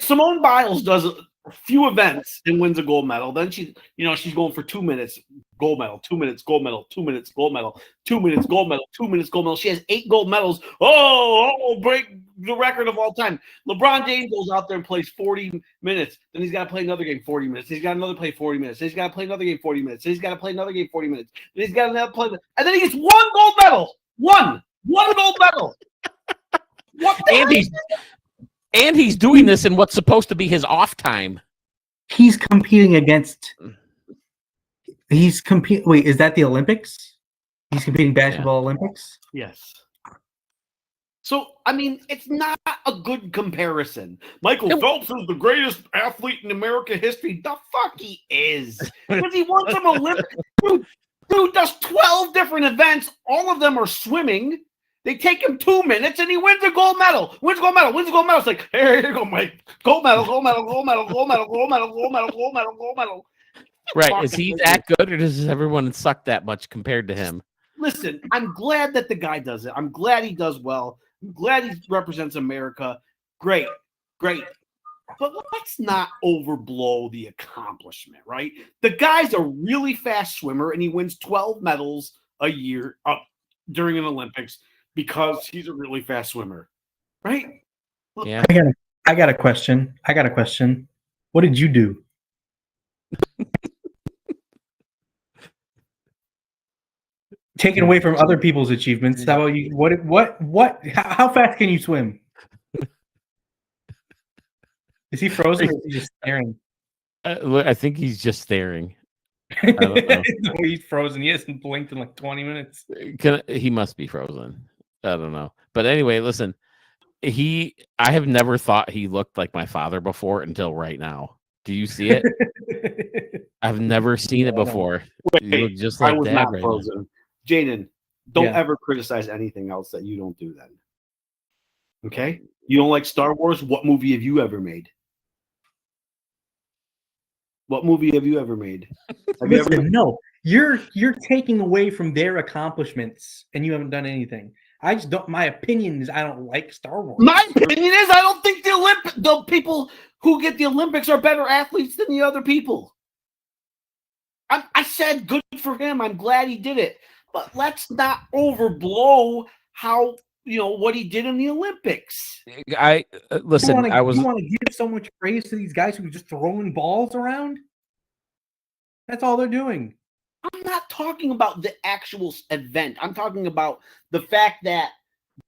[SPEAKER 2] Simone Biles does a few events and wins a gold medal. Then she's going for 2 minutes, gold medal, 2 minutes, gold medal, 2 minutes, gold medal, 2 minutes, gold medal, 2 minutes, gold medal. She has 8 gold medals. Break the record of all time. LeBron James goes out there and plays 40 minutes. Then he's got to play another game 40 minutes. He's got another play 40 minutes. Then he's got to play another game 40 minutes. Then he's got to play another game 40 minutes. Then he's got another play. And then he gets 1 gold medal. One gold medal. What the
[SPEAKER 1] And he's doing this in what's supposed to be his off time.
[SPEAKER 3] He's competing against. Wait, is that the Olympics? He's competing basketball Olympics?
[SPEAKER 2] Yes. So, I mean, it's not a good comparison. Michael Phelps is the greatest athlete in American history. The fuck he is. Because he won some Olympics. Dude does 12 different events. All of them are swimming. They take him 2 minutes and he wins a gold medal. Wins a gold medal. It's like, hey, here you go, Mike. Gold medal.
[SPEAKER 1] Right. Is he that good, or does everyone suck that much compared to him?
[SPEAKER 2] Listen, I'm glad that the guy does it. I'm glad he does well. I'm glad he represents America. Great. But let's not overblow the accomplishment, right? The guy's a really fast swimmer, and he wins 12 medals a year during an Olympics because he's a really fast swimmer, right?
[SPEAKER 1] Yeah.
[SPEAKER 3] I got a question. What did you do? Taken away from other people's achievements. How about you? How fast can you swim? Is he frozen or is he just staring?
[SPEAKER 1] I think he's just staring. I don't know.
[SPEAKER 3] No, he's frozen. He hasn't blinked in like 20 minutes.
[SPEAKER 1] He must be frozen. I don't know. But anyway, listen. I have never thought he looked like my father before until right now. Do you see it? I've never seen it before. You look just like
[SPEAKER 2] I was
[SPEAKER 1] Dad
[SPEAKER 2] not
[SPEAKER 1] right
[SPEAKER 2] frozen.
[SPEAKER 1] now.
[SPEAKER 2] Jaden, don't
[SPEAKER 3] Yeah.
[SPEAKER 2] ever criticize anything else that you don't do then. Okay? You don't like Star Wars? What movie have you ever made? What movie have you ever made? Have you ever
[SPEAKER 3] Listen, no, you're taking away from their accomplishments, and you haven't done anything. I just don't. My opinion is I don't like Star Wars.
[SPEAKER 2] My opinion is I don't think the people who get the Olympics are better athletes than the other people. I said good for him. I'm glad he did it. But let's not overblow how what he did in the Olympics.
[SPEAKER 1] Listen.
[SPEAKER 3] You want to give so much praise to these guys who are just throwing balls around? That's all they're doing.
[SPEAKER 2] I'm not talking about the actual event. I'm talking about the fact that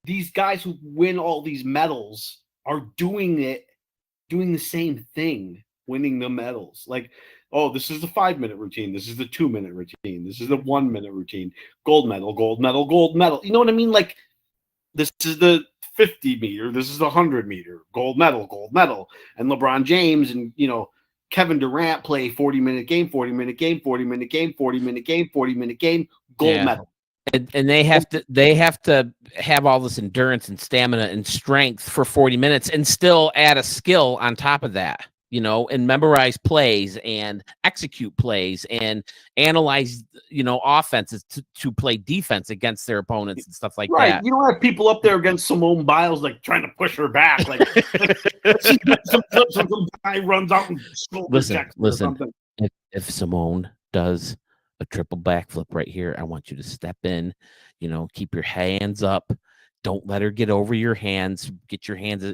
[SPEAKER 2] these guys who win all these medals are doing the same thing, winning the medals. Like, oh, this is the 5-minute routine. This is the 2-minute routine. This is the 1-minute routine. Gold medal, gold medal, gold medal. You know what I mean? Like, this is the 50 meter. This is the 100 meter. Gold medal, gold medal. And LeBron James and, Kevin Durant play 40-minute game, 40-minute game, 40-minute game, 40-minute game, 40-minute game, gold medal.
[SPEAKER 1] And they have to have all this endurance and stamina and strength for 40 minutes and still add a skill on top of that, and memorize plays and execute plays and analyze, offenses to play defense against their opponents and stuff like that.
[SPEAKER 2] You don't have people up there against Simone Biles like trying to push her back. Like some guy runs out and
[SPEAKER 1] listen. If Simone does a triple backflip right here, I want you to step in, keep your hands up. Don't let her get over your hands. Get your hands,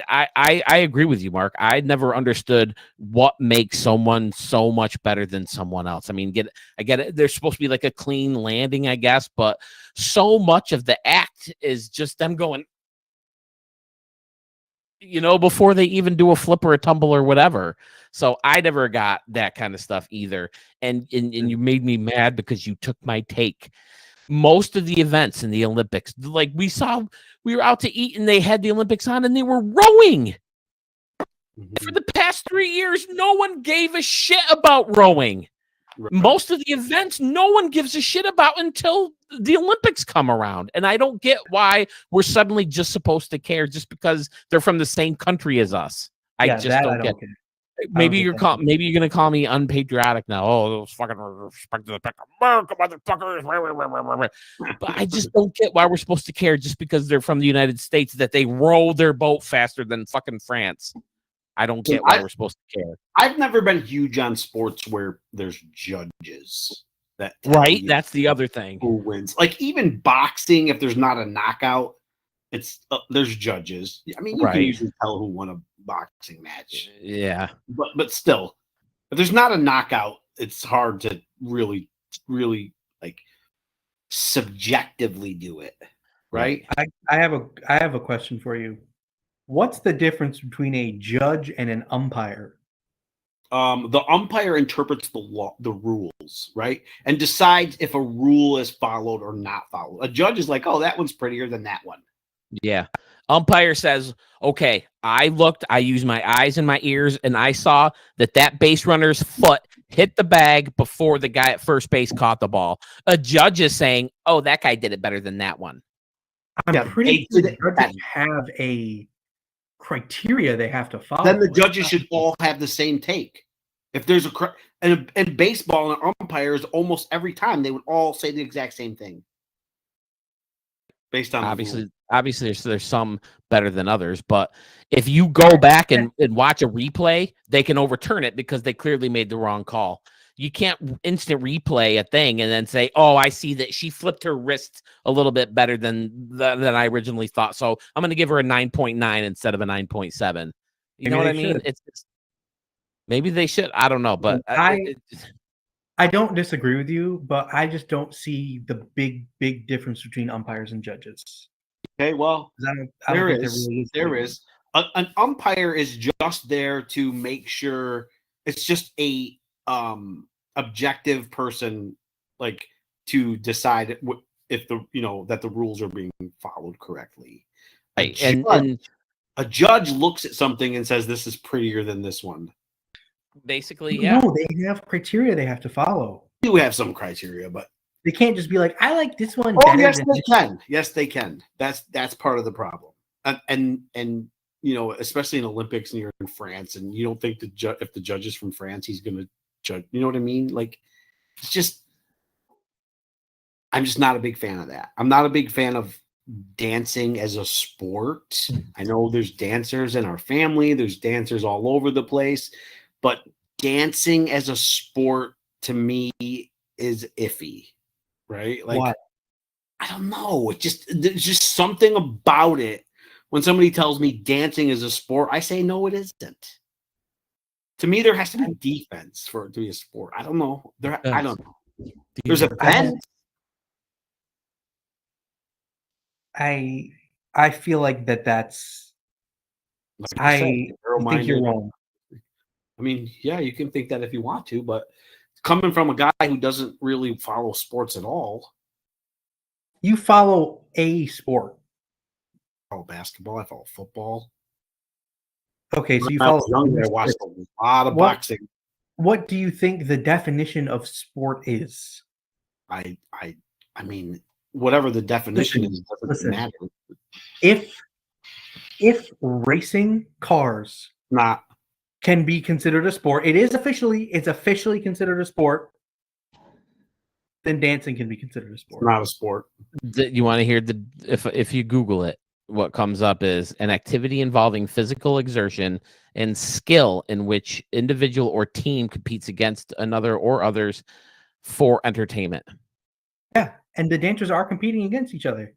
[SPEAKER 1] I agree with you, Mark. I never understood what makes someone so much better than someone else. I mean, I get it. There's supposed to be like a clean landing, I guess, but so much of the act is just them going, before they even do a flip or a tumble or whatever. So I never got that kind of stuff either. And you made me mad because you took my take. Most of the events in the Olympics, like we were out to eat and they had the Olympics on and they were rowing. For the past 3 years, no one gave a shit about rowing. Right. Most of the events, no one gives a shit about until the Olympics come around. And I don't get why we're suddenly just supposed to care just because they're from the same country as us. I just don't get it. Maybe you're gonna call me unpatriotic now. Oh, those fucking respect to the America, motherfuckers. But I just don't get why we're supposed to care just because they're from the United States that they row their boat faster than fucking France. I don't get why we're supposed to care.
[SPEAKER 2] I've never been huge on sports where there's judges that
[SPEAKER 1] that's the other thing.
[SPEAKER 2] Who wins? Like even boxing, if there's not a knockout, it's there's judges. I mean, you can usually tell who won a boxing match.
[SPEAKER 1] Yeah,
[SPEAKER 2] but still, if there's not a knockout, it's hard to really like subjectively do it, right?
[SPEAKER 3] I have a question for you. What's the difference between a judge and an umpire?
[SPEAKER 2] The umpire interprets the rules, right, and decides if a rule is followed or not followed. A judge is like, oh, that one's prettier than that one.
[SPEAKER 1] Yeah. Umpire says, okay, I used my eyes and my ears, and I saw that base runner's foot hit the bag before the guy at first base caught the ball. A judge is saying, oh, that guy did it better than that one.
[SPEAKER 3] I'm pretty sure the judges have a criteria they have to follow.
[SPEAKER 2] Then the judges should all have the same take. If there's in baseball, and umpires almost every time they would all say the exact same thing. Based on
[SPEAKER 1] obviously there's some better than others, but if you go back and watch a replay, they can overturn it because they clearly made the wrong call. You can't instant replay a thing and then say, oh, I see that she flipped her wrist a little bit better than I originally thought, so I'm going to give her a 9.9 instead of a 9.7. You know what I mean? It's maybe they should. I don't know, but
[SPEAKER 3] I don't disagree with you, but I just don't see the big difference between umpires and judges.
[SPEAKER 2] Okay, well,
[SPEAKER 3] there is.
[SPEAKER 2] an umpire is just there to make sure it's just a objective person, like to decide if that the rules are being followed correctly.
[SPEAKER 1] And
[SPEAKER 2] a judge looks at something and says, "This is prettier than this one."
[SPEAKER 1] Basically, yeah.
[SPEAKER 3] No, they have criteria they have to follow.
[SPEAKER 2] You do have some criteria, but
[SPEAKER 3] they can't just be like, "I like this one."
[SPEAKER 2] Oh, yes, they can. Yes, they can. That's part of the problem. And especially in Olympics, and you're in France, and you don't think if the judge is from France, he's going to judge. You know what I mean? Like, it's just. I'm just not a big fan of that. I'm not a big fan of dancing as a sport. I know there's dancers in our family. There's dancers all over the place. But dancing as a sport, to me, is iffy. Right? Like,
[SPEAKER 3] why?
[SPEAKER 2] I don't know. There's just something about it. When somebody tells me dancing is a sport, I say, no, it isn't. To me, there has to be defense for it to be a sport. I don't know. I don't know. There's a bend.
[SPEAKER 3] I feel like that's.
[SPEAKER 2] Like
[SPEAKER 3] I
[SPEAKER 2] think
[SPEAKER 3] you're wrong.
[SPEAKER 2] I mean, yeah, you can think that if you want to, but coming from a guy who doesn't really follow sports at all.
[SPEAKER 3] You follow a sport.
[SPEAKER 2] I follow basketball. I follow football.
[SPEAKER 3] Okay, so you follow.
[SPEAKER 2] I watched a lot of boxing.
[SPEAKER 3] What do you think the definition of sport is?
[SPEAKER 2] I mean, whatever the definition is, doesn't matter.
[SPEAKER 3] If racing cars can be considered a sport, it's officially considered a sport. Then dancing can be considered a sport.
[SPEAKER 2] It's not a sport.
[SPEAKER 1] You want to hear if you Google it, what comes up is an activity involving physical exertion and skill in which individual or team competes against another or others for entertainment.
[SPEAKER 3] Yeah, and the dancers are competing against each other.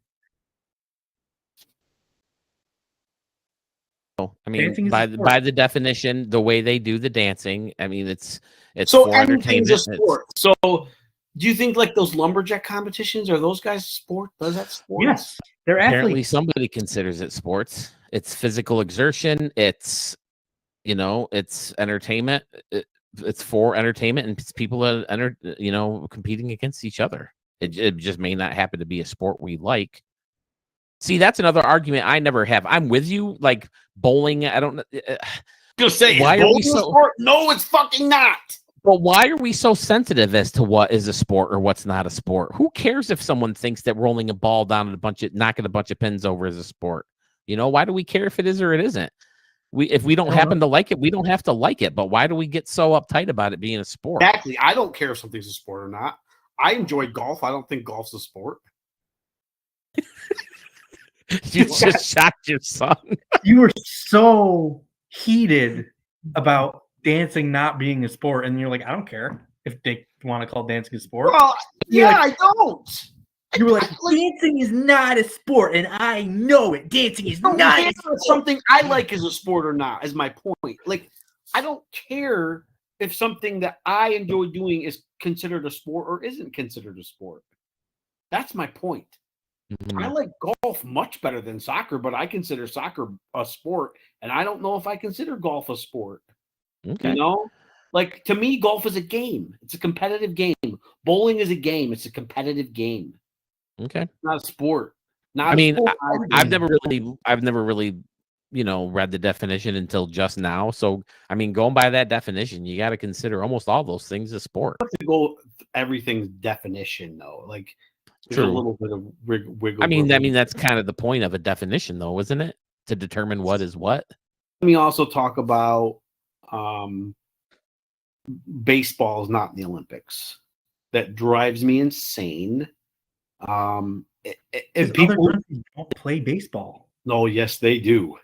[SPEAKER 1] I mean, by the definition, the way they do the dancing, I mean, it's
[SPEAKER 2] so
[SPEAKER 1] for entertainment.
[SPEAKER 2] A sport. So, do you think like those lumberjack competitions are those guys sport? Does that sport?
[SPEAKER 3] Yes, they're
[SPEAKER 1] apparently
[SPEAKER 3] athletes.
[SPEAKER 1] Somebody considers it sports. It's physical exertion. It's it's entertainment. It's for entertainment, and it's people that competing against each other. It just may not happen to be a sport we like. See, that's another argument I never have. I'm with you. Like bowling, I don't know.
[SPEAKER 2] Just say, why are we so? Sport? No, it's fucking not.
[SPEAKER 1] But why are we so sensitive as to what is a sport or what's not a sport? Who cares if someone thinks that rolling a ball down and knocking a bunch of pins over is a sport? Why do we care if it is or it isn't? If we don't happen to like it, we don't have to like it. But why do we get so uptight about it being a sport?
[SPEAKER 2] Exactly. I don't care if something's a sport or not. I enjoy golf. I don't think golf's a sport.
[SPEAKER 1] You just shocked your son.
[SPEAKER 3] You were so heated about dancing not being a sport, and you're like, I don't care if they want to call dancing a sport.
[SPEAKER 2] Well, yeah, I don't.
[SPEAKER 3] You were like, dancing is not a sport, and I know it. Dancing is not a sport.
[SPEAKER 2] Something I like is a sport or not, is my point. Like, I don't care if something that I enjoy doing is considered a sport or isn't considered a sport. That's my point. Mm-hmm. I like golf much better than soccer, but I consider soccer a sport, and I don't know if I consider golf a sport.
[SPEAKER 1] Okay.
[SPEAKER 2] Like to me, golf is a game. It's a competitive game. Bowling is a game. It's a competitive game.
[SPEAKER 1] Okay.
[SPEAKER 2] It's not a sport.
[SPEAKER 1] I've never really, read the definition until just now. So, I mean, going by that definition, you got to consider almost all those things a sport.
[SPEAKER 2] You have to go everything's definition though. Like,
[SPEAKER 1] true.
[SPEAKER 2] A little bit of wiggle.
[SPEAKER 1] I mean, that's kind of the point of a definition, though, isn't it? To determine what is what.
[SPEAKER 2] Let me also talk about baseball is not in the Olympics. That drives me insane. And people
[SPEAKER 3] don't play baseball.
[SPEAKER 2] No, yes, they do.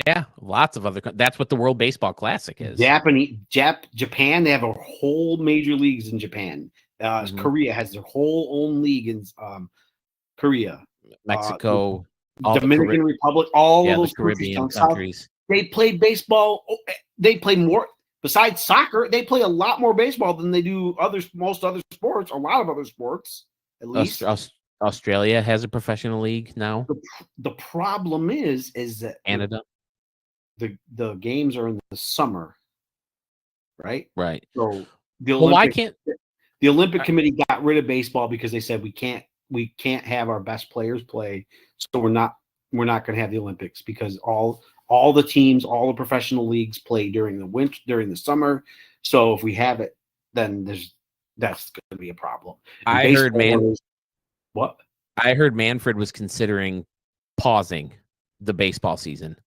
[SPEAKER 1] Yeah, lots of other. That's what the World Baseball Classic is.
[SPEAKER 2] Japan, they have a whole major leagues in Japan. Korea has their whole own league in Korea.
[SPEAKER 1] Mexico,
[SPEAKER 2] Dominican Republic, all of those
[SPEAKER 1] Caribbean countries.
[SPEAKER 2] They play baseball. They play more. Besides soccer, they play a lot more baseball than they do most other sports. A lot of other sports, at least.
[SPEAKER 1] Australia has a professional league now.
[SPEAKER 2] The problem is that
[SPEAKER 1] Canada.
[SPEAKER 2] the games are in the summer, right?
[SPEAKER 1] Right.
[SPEAKER 2] So the
[SPEAKER 1] Well, why
[SPEAKER 2] Olympic,
[SPEAKER 1] can't
[SPEAKER 2] the Olympic Committee got rid of baseball because they said we can't have our best players play, so we're not going to have the Olympics because all the teams, all the professional leagues play during the winter, during the summer. So if we have it, then that's going to be a problem. And
[SPEAKER 1] I heard
[SPEAKER 2] what?
[SPEAKER 1] I heard Manfred was considering pausing the baseball season,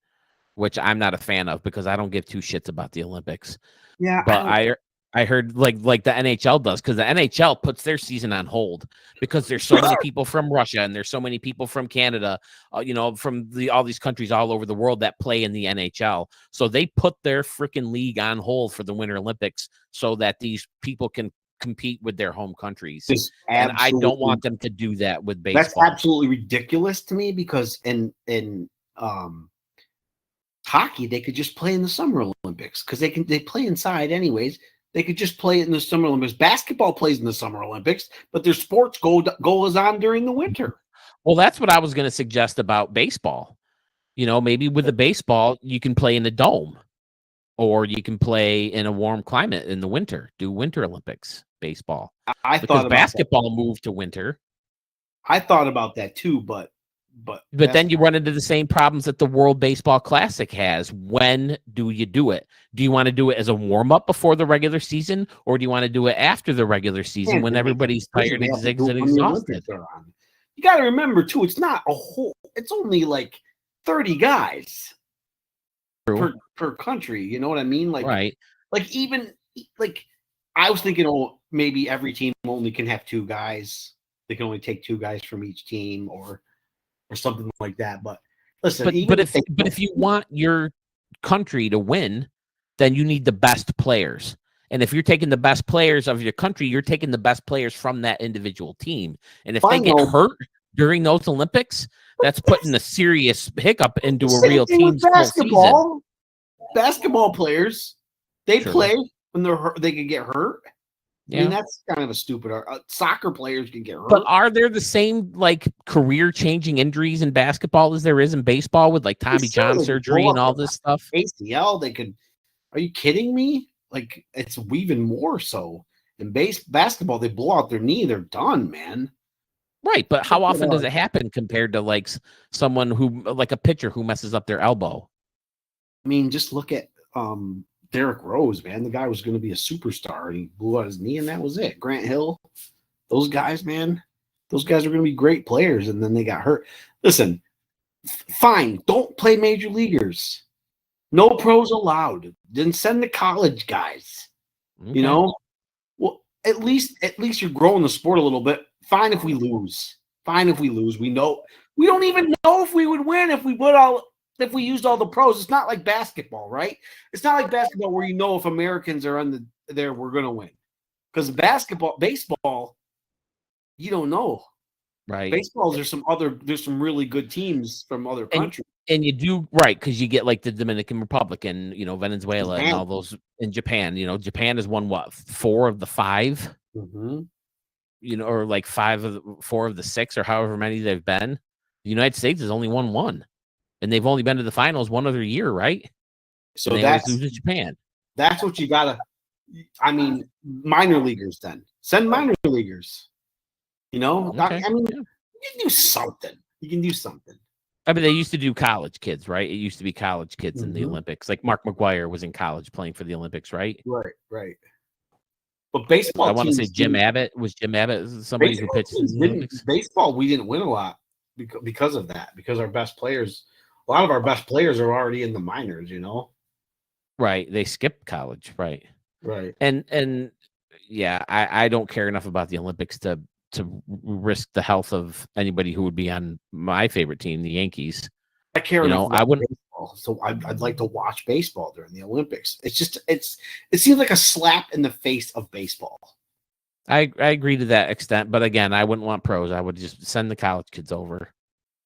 [SPEAKER 1] which I'm not a fan of because I don't give two shits about the Olympics.
[SPEAKER 2] Yeah,
[SPEAKER 1] But I heard like the NHL does, because the NHL puts their season on hold because there's so many people from Russia and there's so many people from Canada, from all these countries all over the world that play in the NHL. So they put their freaking league on hold for the Winter Olympics so that these people can compete with their home countries. And I don't want them to do that with baseball.
[SPEAKER 2] That's absolutely ridiculous to me because in hockey they could just play in the Summer Olympics because they play inside anyways. They could just play it in the Summer Olympics. Basketball plays in the Summer Olympics, but their sports goes on during the winter.
[SPEAKER 1] Well, that's what I was going to suggest about baseball. Maybe with the baseball, you can play in a dome, or you can play in a warm climate in the winter. Do Winter Olympics baseball.
[SPEAKER 2] I
[SPEAKER 1] because
[SPEAKER 2] thought about
[SPEAKER 1] basketball moved to winter.
[SPEAKER 2] I thought about that too, but
[SPEAKER 1] then you run into the same problems that the World Baseball Classic has. When do you do it? Do you want to do it as a warm-up before the regular season, or do you want to do it after the regular season when everybody's tired and exhausted?
[SPEAKER 2] You got to remember too, it's not a whole. It's only like 30 guys per country. You know what I mean? Like,
[SPEAKER 1] right?
[SPEAKER 2] Like even like I was thinking, maybe every team only can have 2 guys. They can only take 2 guys from each team, or something like that. But listen,
[SPEAKER 1] but if you want your country to win, then you need the best players. And if you're taking the best players of your country, you're taking the best players from that individual team. And if they get hurt during those Olympics, that's putting a serious hiccup into a real team's
[SPEAKER 2] basketball. Basketball players, they play when they're hurt. They can get hurt. Yeah. I mean, that's kind of a stupid. Soccer players can get hurt.
[SPEAKER 1] But are there the same career-changing injuries in basketball as there is in baseball with Tommy John surgery and all this stuff?
[SPEAKER 2] ACL, they could. Are you kidding me? It's even more so in basketball. They blow out their knee, they're done, man.
[SPEAKER 1] Right, but how often does it happen compared to someone who a pitcher who messes up their elbow?
[SPEAKER 2] I mean, just look at Derrick Rose, man. The guy was going to be a superstar, and he blew out his knee, and that was it. Grant Hill, those guys, man, those guys are going to be great players, and then they got hurt. Listen, fine, don't play major leaguers. No pros allowed. Then send the college guys. Okay. Well, at least you're growing the sport a little bit. Fine if we lose. We know we don't even know if we would win if we used all the pros. It's not like basketball, right? It's not like basketball where if Americans are there, we're going to win. Because baseball, you don't know.
[SPEAKER 1] Right.
[SPEAKER 2] Baseball, there's some really good teams from other countries.
[SPEAKER 1] And you do, right, because you get the Dominican Republic and, Venezuela and all those in Japan. Japan has won, 4 of the 5?
[SPEAKER 2] Mm-hmm.
[SPEAKER 1] Or 4 of the 6 or however many they've been. The United States has only won 1. And they've only been to the finals 1 other year, right?
[SPEAKER 2] So
[SPEAKER 1] they always lose to Japan.
[SPEAKER 2] That's what you gotta. I mean, minor leaguers. Then send minor leaguers. Okay. You can do something. I mean,
[SPEAKER 1] they used to do college kids, right? It used to be college kids in the Olympics. Like Mark McGwire was in college playing for the Olympics, right?
[SPEAKER 2] Right. But baseball,
[SPEAKER 1] I want to say Jim Abbott somebody who pitched in the Olympics.
[SPEAKER 2] Baseball, we didn't win a lot because of that. Because our best players. A lot of our best players are already in the minors,
[SPEAKER 1] Right. They skipped college, right.
[SPEAKER 2] Right.
[SPEAKER 1] And yeah, I don't care enough about the Olympics to risk the health of anybody who would be on my favorite team, the Yankees.
[SPEAKER 2] I care enough about baseball, so I'd like to watch baseball during the Olympics. It seems like a slap in the face of baseball.
[SPEAKER 1] I agree to that extent, but again, I wouldn't want pros. I would just send the college kids over.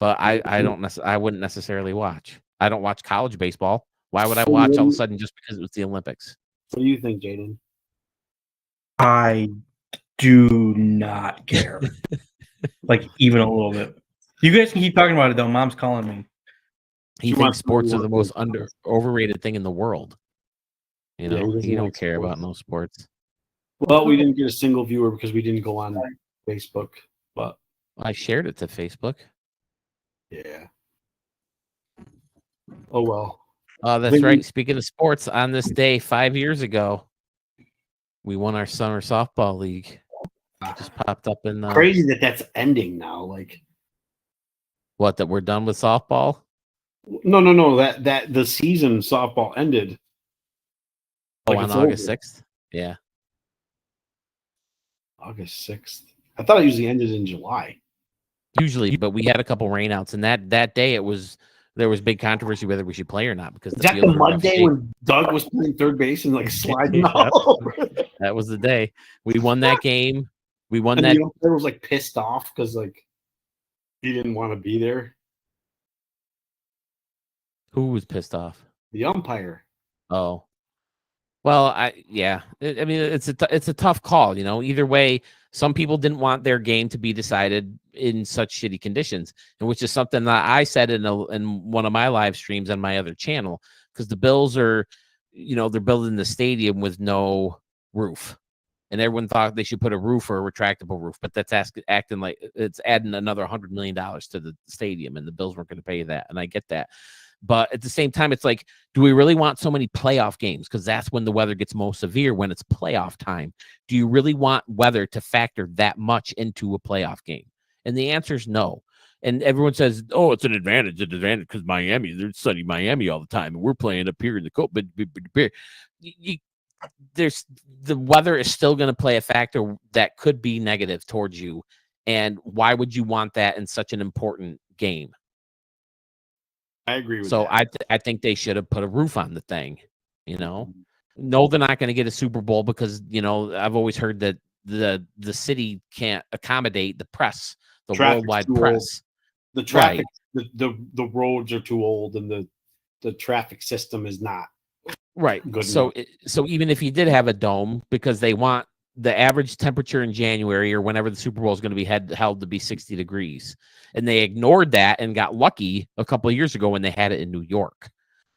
[SPEAKER 1] But I wouldn't necessarily watch. I don't watch college baseball. Why would I watch all of a sudden just because it was the Olympics?
[SPEAKER 2] What do you think, Jaden?
[SPEAKER 3] I do not care. Even a little bit. You guys can keep talking about it though. Mom's calling me.
[SPEAKER 1] He
[SPEAKER 2] She
[SPEAKER 1] thinks
[SPEAKER 2] wants to
[SPEAKER 1] sports are
[SPEAKER 2] work
[SPEAKER 1] the most
[SPEAKER 2] with-
[SPEAKER 1] overrated thing in the world. You
[SPEAKER 2] Yeah, he
[SPEAKER 1] know,
[SPEAKER 2] doesn't
[SPEAKER 1] he don't
[SPEAKER 2] like
[SPEAKER 1] care about
[SPEAKER 2] sports.
[SPEAKER 1] no sports.
[SPEAKER 2] Well, we didn't get a single viewer because we didn't go on Facebook. But
[SPEAKER 1] I shared it to Facebook.
[SPEAKER 2] yeah. Oh well.
[SPEAKER 1] Oh, that's
[SPEAKER 2] Think-
[SPEAKER 1] right. Speaking of sports, on this day 5 years ago, we won our summer softball league. It just popped up in
[SPEAKER 2] Crazy that that's ending now. Like,
[SPEAKER 1] what, that we're done with softball?
[SPEAKER 2] no. That the season softball ended.
[SPEAKER 1] Oh,
[SPEAKER 2] Like
[SPEAKER 1] on
[SPEAKER 2] it's
[SPEAKER 1] August
[SPEAKER 2] over.
[SPEAKER 1] 6th? Yeah.
[SPEAKER 2] August 6th. I thought it usually ended in July.
[SPEAKER 1] Usually, but we had a couple rainouts, and that day there was big controversy whether we should play or not because
[SPEAKER 2] Is that
[SPEAKER 1] fields
[SPEAKER 2] the
[SPEAKER 1] were in rough
[SPEAKER 2] Monday
[SPEAKER 1] shape.
[SPEAKER 2] when Doug was playing third base and like sliding
[SPEAKER 1] Yeah.
[SPEAKER 2] all over?
[SPEAKER 1] That was the day. We won that game. We won
[SPEAKER 2] And
[SPEAKER 1] that.
[SPEAKER 2] the umpire was like pissed off because like he didn't want to be there.
[SPEAKER 1] Who was pissed off?
[SPEAKER 2] The umpire.
[SPEAKER 1] Oh, well, I mean, it's a tough call, you know. Either way, some people didn't want their game to be decided in such shitty conditions, and which is something that I said in one of my live streams on my other channel, because the Bills are, you know, they're building the stadium with no roof, and everyone thought they should put a roof or a retractable roof, but that's acting like it's adding another $100 million to the stadium, and the Bills weren't going to pay that, and I get that. But at the same time, it's like, do we really want so many playoff games? Because that's when the weather gets most severe, when it's playoff time. Do you really want weather to factor that much into a playoff game? And the answer is no. And everyone says, oh, it's an advantage because Miami, they're studying Miami all the time. And we're playing up here in the coast. But there's the weather is still going to play a factor that could be negative towards you. And why would you want that in such an important game?
[SPEAKER 2] I agree with
[SPEAKER 1] So
[SPEAKER 2] that.
[SPEAKER 1] I think they should have put a roof on the thing, you know. No, they're not going to get a Super Bowl because, you know, I've always heard that the city can't accommodate the press, the
[SPEAKER 2] Traffic's
[SPEAKER 1] worldwide
[SPEAKER 2] too old.
[SPEAKER 1] press.
[SPEAKER 2] The traffic, the roads are too old, and the traffic system is not
[SPEAKER 1] Right.
[SPEAKER 2] good
[SPEAKER 1] So
[SPEAKER 2] enough.
[SPEAKER 1] so even if you did have a dome, because they want the average temperature in January or whenever the Super Bowl is going to be held to be 60 degrees, and they ignored that and got lucky a couple of years ago when they had it in New York.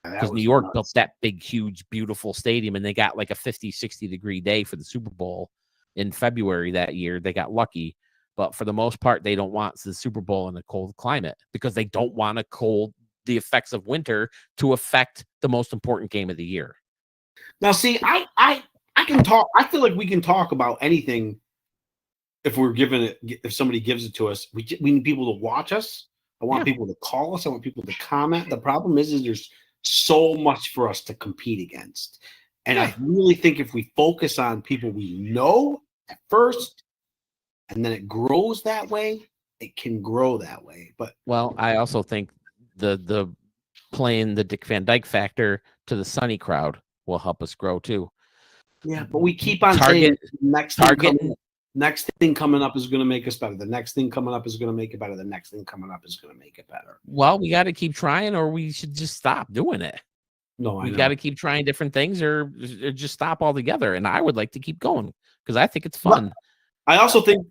[SPEAKER 1] Because New York built that big, huge, beautiful stadium, and they got like a 50, 60-degree day for the Super Bowl in February that year. They got lucky. But for the most part, they don't want the Super Bowl in a cold climate because they don't want the effects of winter to affect the most important game of the year.
[SPEAKER 2] Now, see, I can talk. I feel like we can talk about anything if we're given it. If somebody gives it to us, we need people to watch us. I want people to call us. I want people to comment. The problem is there's so much for us to compete against. And I really think if we focus on people we know at first, and then it grows that way, it can grow that way. But
[SPEAKER 1] well, I also think the playing the Dick Van Dyke factor to the Sunny crowd will help us grow too.
[SPEAKER 2] Yeah, but we keep on saying next thing coming up is going to make us better. The next thing coming up is going to make it better. The next thing coming up is going to make it better.
[SPEAKER 1] Well, we got to keep trying, or we should just stop doing it.
[SPEAKER 2] No,
[SPEAKER 1] we got to keep trying different things, or just stop altogether. And I would like to keep going because I think it's fun.
[SPEAKER 2] I also think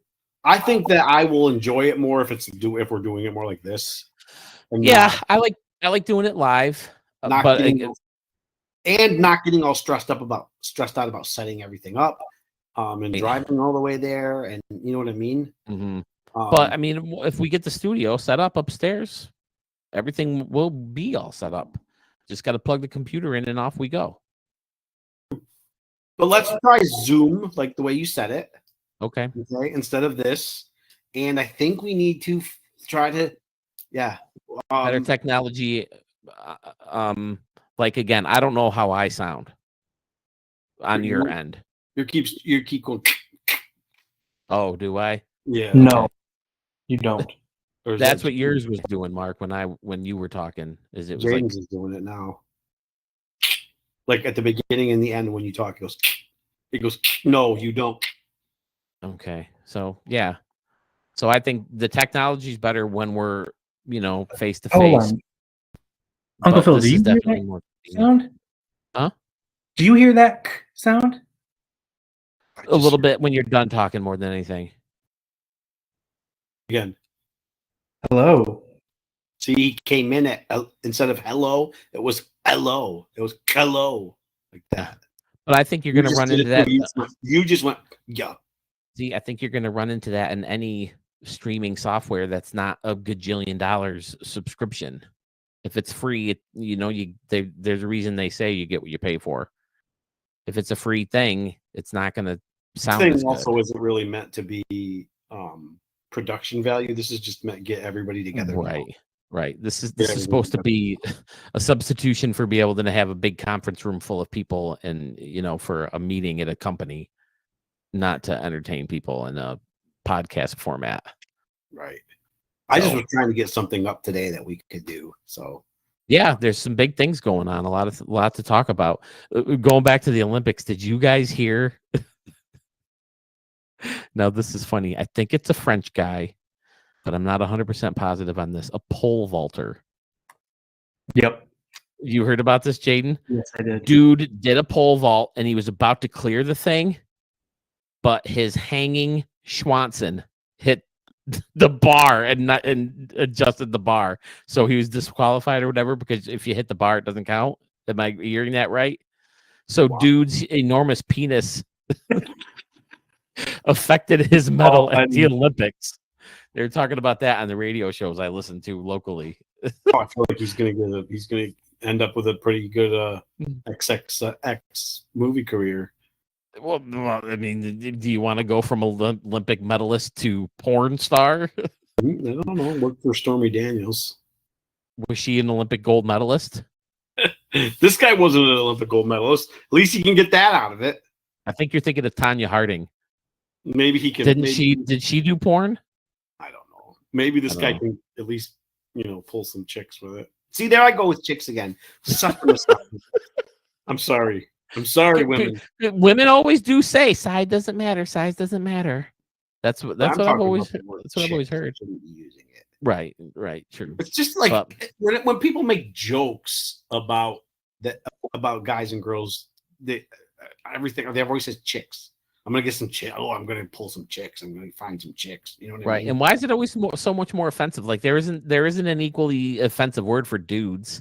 [SPEAKER 2] that I will enjoy it more if we're doing it more like this.
[SPEAKER 1] Yeah, I like doing it live,
[SPEAKER 2] not getting all stressed out about setting everything up, and driving all the way there, and you know what I mean.
[SPEAKER 1] Mm-hmm. But I mean, if we get the studio set up upstairs, everything will be all set up. Just got to plug the computer in and off we go.
[SPEAKER 2] But let's try Zoom, like the way you said it.
[SPEAKER 1] Okay.
[SPEAKER 2] Instead of this, and I think we need to try to,
[SPEAKER 1] better technology. Like again, I don't know how I sound on your end.
[SPEAKER 2] You keep going.
[SPEAKER 1] Oh, do I?
[SPEAKER 2] Yeah.
[SPEAKER 3] No, you don't.
[SPEAKER 1] That's what yours was doing, Mark. When you were talking, it was
[SPEAKER 2] James is doing it now. Like at the beginning and the end, when you talk, it goes. No, you don't.
[SPEAKER 1] Okay, so yeah, so I think the technology is better when we're face to face.
[SPEAKER 3] Uncle Phil, do you hear that sound?
[SPEAKER 1] Huh?
[SPEAKER 3] Do you hear that sound?
[SPEAKER 1] A little bit when you're done talking, more than anything.
[SPEAKER 2] Again.
[SPEAKER 3] Hello.
[SPEAKER 2] See, he came in at instead of hello, it was hello. It was hello like that.
[SPEAKER 1] But I think you're going to run into that.
[SPEAKER 2] You just went, yeah.
[SPEAKER 1] See, I think you're going to run into that in any streaming software that's not a gajillion dollars subscription. If it's free, there's a reason they say you get what you pay for. If it's a free thing, it's not going to sound as good.
[SPEAKER 2] Also isn't really meant to be production value. This is just meant to get everybody together.
[SPEAKER 1] Right. This is supposed to be a substitution for being able to have a big conference room full of people and, for a meeting at a company, not to entertain people in a podcast format.
[SPEAKER 2] Right. I just was trying to get something up today that we could do. So
[SPEAKER 1] yeah, there's some big things going on. A lot to talk about. Going back to the Olympics, did you guys hear? Now, this is funny. I think it's a French guy, but I'm not 100% positive on this. A pole vaulter.
[SPEAKER 3] Yep.
[SPEAKER 1] You heard about this, Jaden?
[SPEAKER 3] Yes, I did.
[SPEAKER 1] Dude did a pole vault, and he was about to clear the thing, but his hanging Schwanson hit the bar and adjusted the bar, so he was disqualified or whatever. Because if you hit the bar, it doesn't count. Am I hearing that right? So, dude's enormous penis affected his medal at the Olympics. They're talking about that on the radio shows I listen to locally.
[SPEAKER 2] I feel like he's gonna end up with a pretty good XXX movie career.
[SPEAKER 1] Well, I mean, do you want to go from Olympic medalist to porn star?
[SPEAKER 2] I don't know. Work for Stormy Daniels.
[SPEAKER 1] Was she an Olympic gold medalist?
[SPEAKER 2] This guy wasn't an Olympic gold medalist. At least he can get that out of it.
[SPEAKER 1] I think you're thinking of Tanya Harding.
[SPEAKER 2] Maybe he can.
[SPEAKER 1] Did she do porn?
[SPEAKER 2] I don't know. Maybe this guy can at least, pull some chicks with it. See, there I go with chicks again. I'm sorry. I'm sorry, women.
[SPEAKER 1] Women always do say size doesn't matter. Size doesn't matter. That's what I've always heard.
[SPEAKER 2] Using it.
[SPEAKER 1] Right. True.
[SPEAKER 2] It's just like when people make jokes about guys and girls, they've always said chicks. I'm gonna get some chicks. Oh, I'm gonna pull some chicks. I'm gonna find some chicks. You know what I mean?
[SPEAKER 1] And why is it always so much more offensive? Like there isn't an equally offensive word for dudes.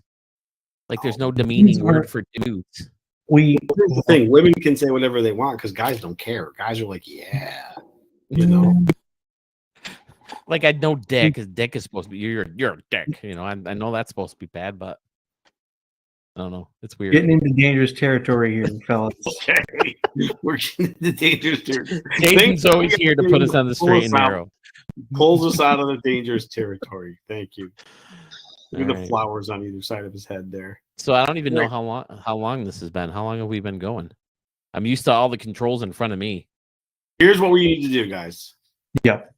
[SPEAKER 1] Like there's no demeaning word for dudes.
[SPEAKER 2] Here's the thing: women can say whatever they want because guys don't care. Guys are like, yeah,
[SPEAKER 1] Like I know dick because dick is supposed to be you're a dick. I know that's supposed to be bad, but I don't know. It's weird.
[SPEAKER 3] Getting into dangerous territory here, fellas.
[SPEAKER 2] Okay, we're getting into dangerous territory.
[SPEAKER 1] Jason's always here to put us on the straight and narrow.
[SPEAKER 2] Pulls us out of the dangerous territory. Thank you. Look at the flowers on either side of his head there.
[SPEAKER 1] So I don't even know how long this has been. How long have we been going? I'm used to all the controls in front of me.
[SPEAKER 2] Here's what we need to do, guys.
[SPEAKER 3] Yep.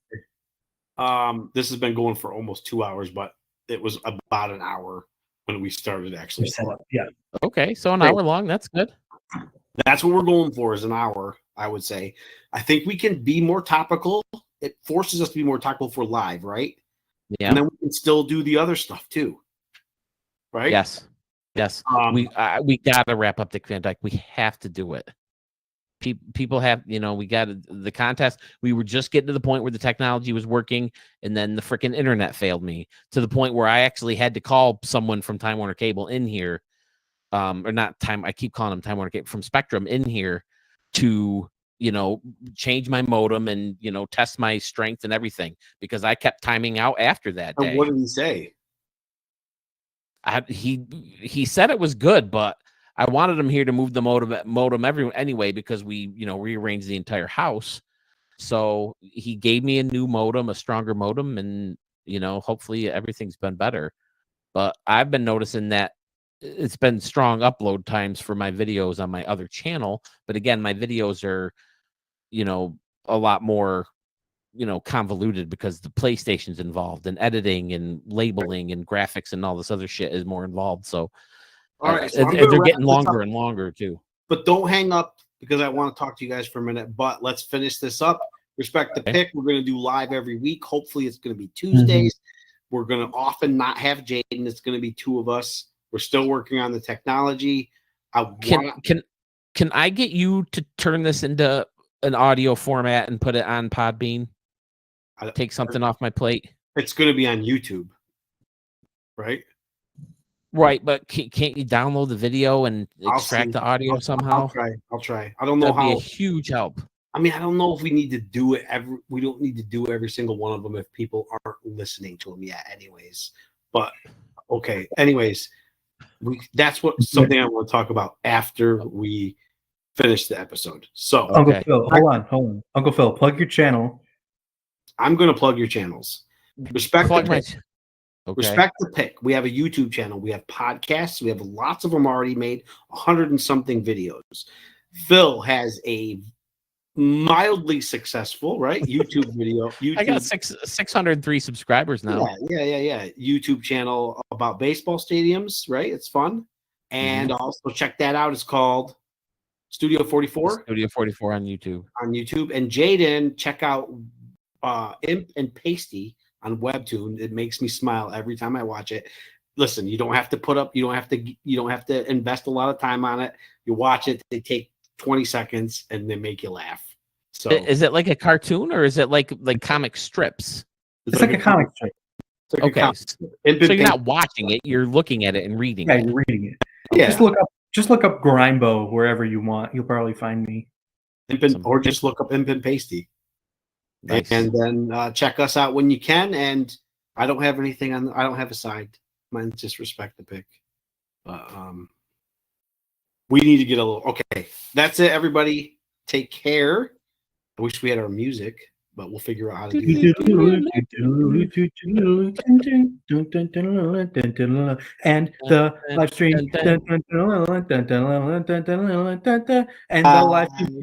[SPEAKER 2] This has been going for almost 2 hours, but it was about an hour when we started actually.
[SPEAKER 3] Yeah.
[SPEAKER 1] Okay, so an hour long. That's good.
[SPEAKER 2] That's what we're going for, is an hour, I would say. I think we can be more topical. It forces us to be more topical for live, right?
[SPEAKER 1] Yeah.
[SPEAKER 2] And then we can still do the other stuff too. Right?
[SPEAKER 1] Yes. We got to wrap up Dick Van Dyke. We have to do it. People have, we got the contest. We were just getting to the point where the technology was working, and then the freaking internet failed me to the point where I actually had to call someone from Time Warner Cable in here, or not Time. I keep calling them Time Warner Cable, from Spectrum in here to, change my modem and, test my strength and everything, because I kept timing out after that day.
[SPEAKER 2] And what did he say?
[SPEAKER 1] He said it was good, but I wanted him here to move the modem anyway, because we, rearranged the entire house. So he gave me a new modem, a stronger modem, and, hopefully everything's been better. But I've been noticing that it's been strong upload times for my videos on my other channel. But again, my videos are, a lot more, convoluted because the PlayStation's involved, and editing and labeling and graphics and all this other shit is more involved. So,
[SPEAKER 2] all right,
[SPEAKER 1] so they're getting longer and longer too.
[SPEAKER 2] But don't hang up, because I want to talk to you guys for a minute. But let's finish this up. Respect the pick. We're going to do live every week. Hopefully, it's going to be Tuesdays. We're going to often not have Jaden. It's going to be two of us. We're still working on the technology.
[SPEAKER 1] Can I get you to turn this into an audio format and put it on Podbean? Take something off my plate.
[SPEAKER 2] It's going to be on YouTube. right?
[SPEAKER 1] Right, but can't you download the video and
[SPEAKER 2] I'll
[SPEAKER 1] extract
[SPEAKER 2] see.
[SPEAKER 1] the audio
[SPEAKER 2] I'll
[SPEAKER 1] somehow?
[SPEAKER 2] try. I don't know
[SPEAKER 1] That'd be a
[SPEAKER 2] how.
[SPEAKER 1] huge help.
[SPEAKER 2] I mean, I don't know if we need to do it we don't need to do every single one of them if people aren't listening to them yet, anyways. But okay, anyways, that's something I want to talk about after we finish the episode. So,
[SPEAKER 3] Uncle Phil, hold on. Uncle Phil, plug your channel.
[SPEAKER 2] I'm going to plug your channels. Respect
[SPEAKER 1] Plug
[SPEAKER 2] the
[SPEAKER 1] my
[SPEAKER 2] pick.
[SPEAKER 1] Okay.
[SPEAKER 2] Respect the pick. We have a YouTube channel. We have podcasts. We have lots of them already made, 100 and something videos. Phil has a mildly successful, right? YouTube video.
[SPEAKER 1] I got 603 subscribers now.
[SPEAKER 2] Yeah. YouTube channel about baseball stadiums, right? It's fun. And also check that out. It's called Studio 44.
[SPEAKER 1] Studio 44 on YouTube.
[SPEAKER 2] And Jaden, check out Imp and Pasty on Webtoon. It makes me smile every time I watch it. Listen, you don't have to invest a lot of time on it. You watch it, they take 20 seconds and they make you laugh. So
[SPEAKER 1] is it like a cartoon or is it like comic strips?
[SPEAKER 3] It's like a comic strip.
[SPEAKER 1] Okay. So you're not watching it, you're looking at it and reading it.
[SPEAKER 3] Yeah, you're reading it.
[SPEAKER 2] Yeah.
[SPEAKER 3] Just look up Grimbo wherever you want. You'll probably find me.
[SPEAKER 2] Or just look up Imp and Pasty. Nice. And then check us out when you can. And I don't have anything I don't have a side. Mine's just respect the pick. But we need to get a little. Okay, that's it, everybody. Take care. I wish we had our music, but we'll figure out how to do it.
[SPEAKER 3] And the live stream. And the live stream.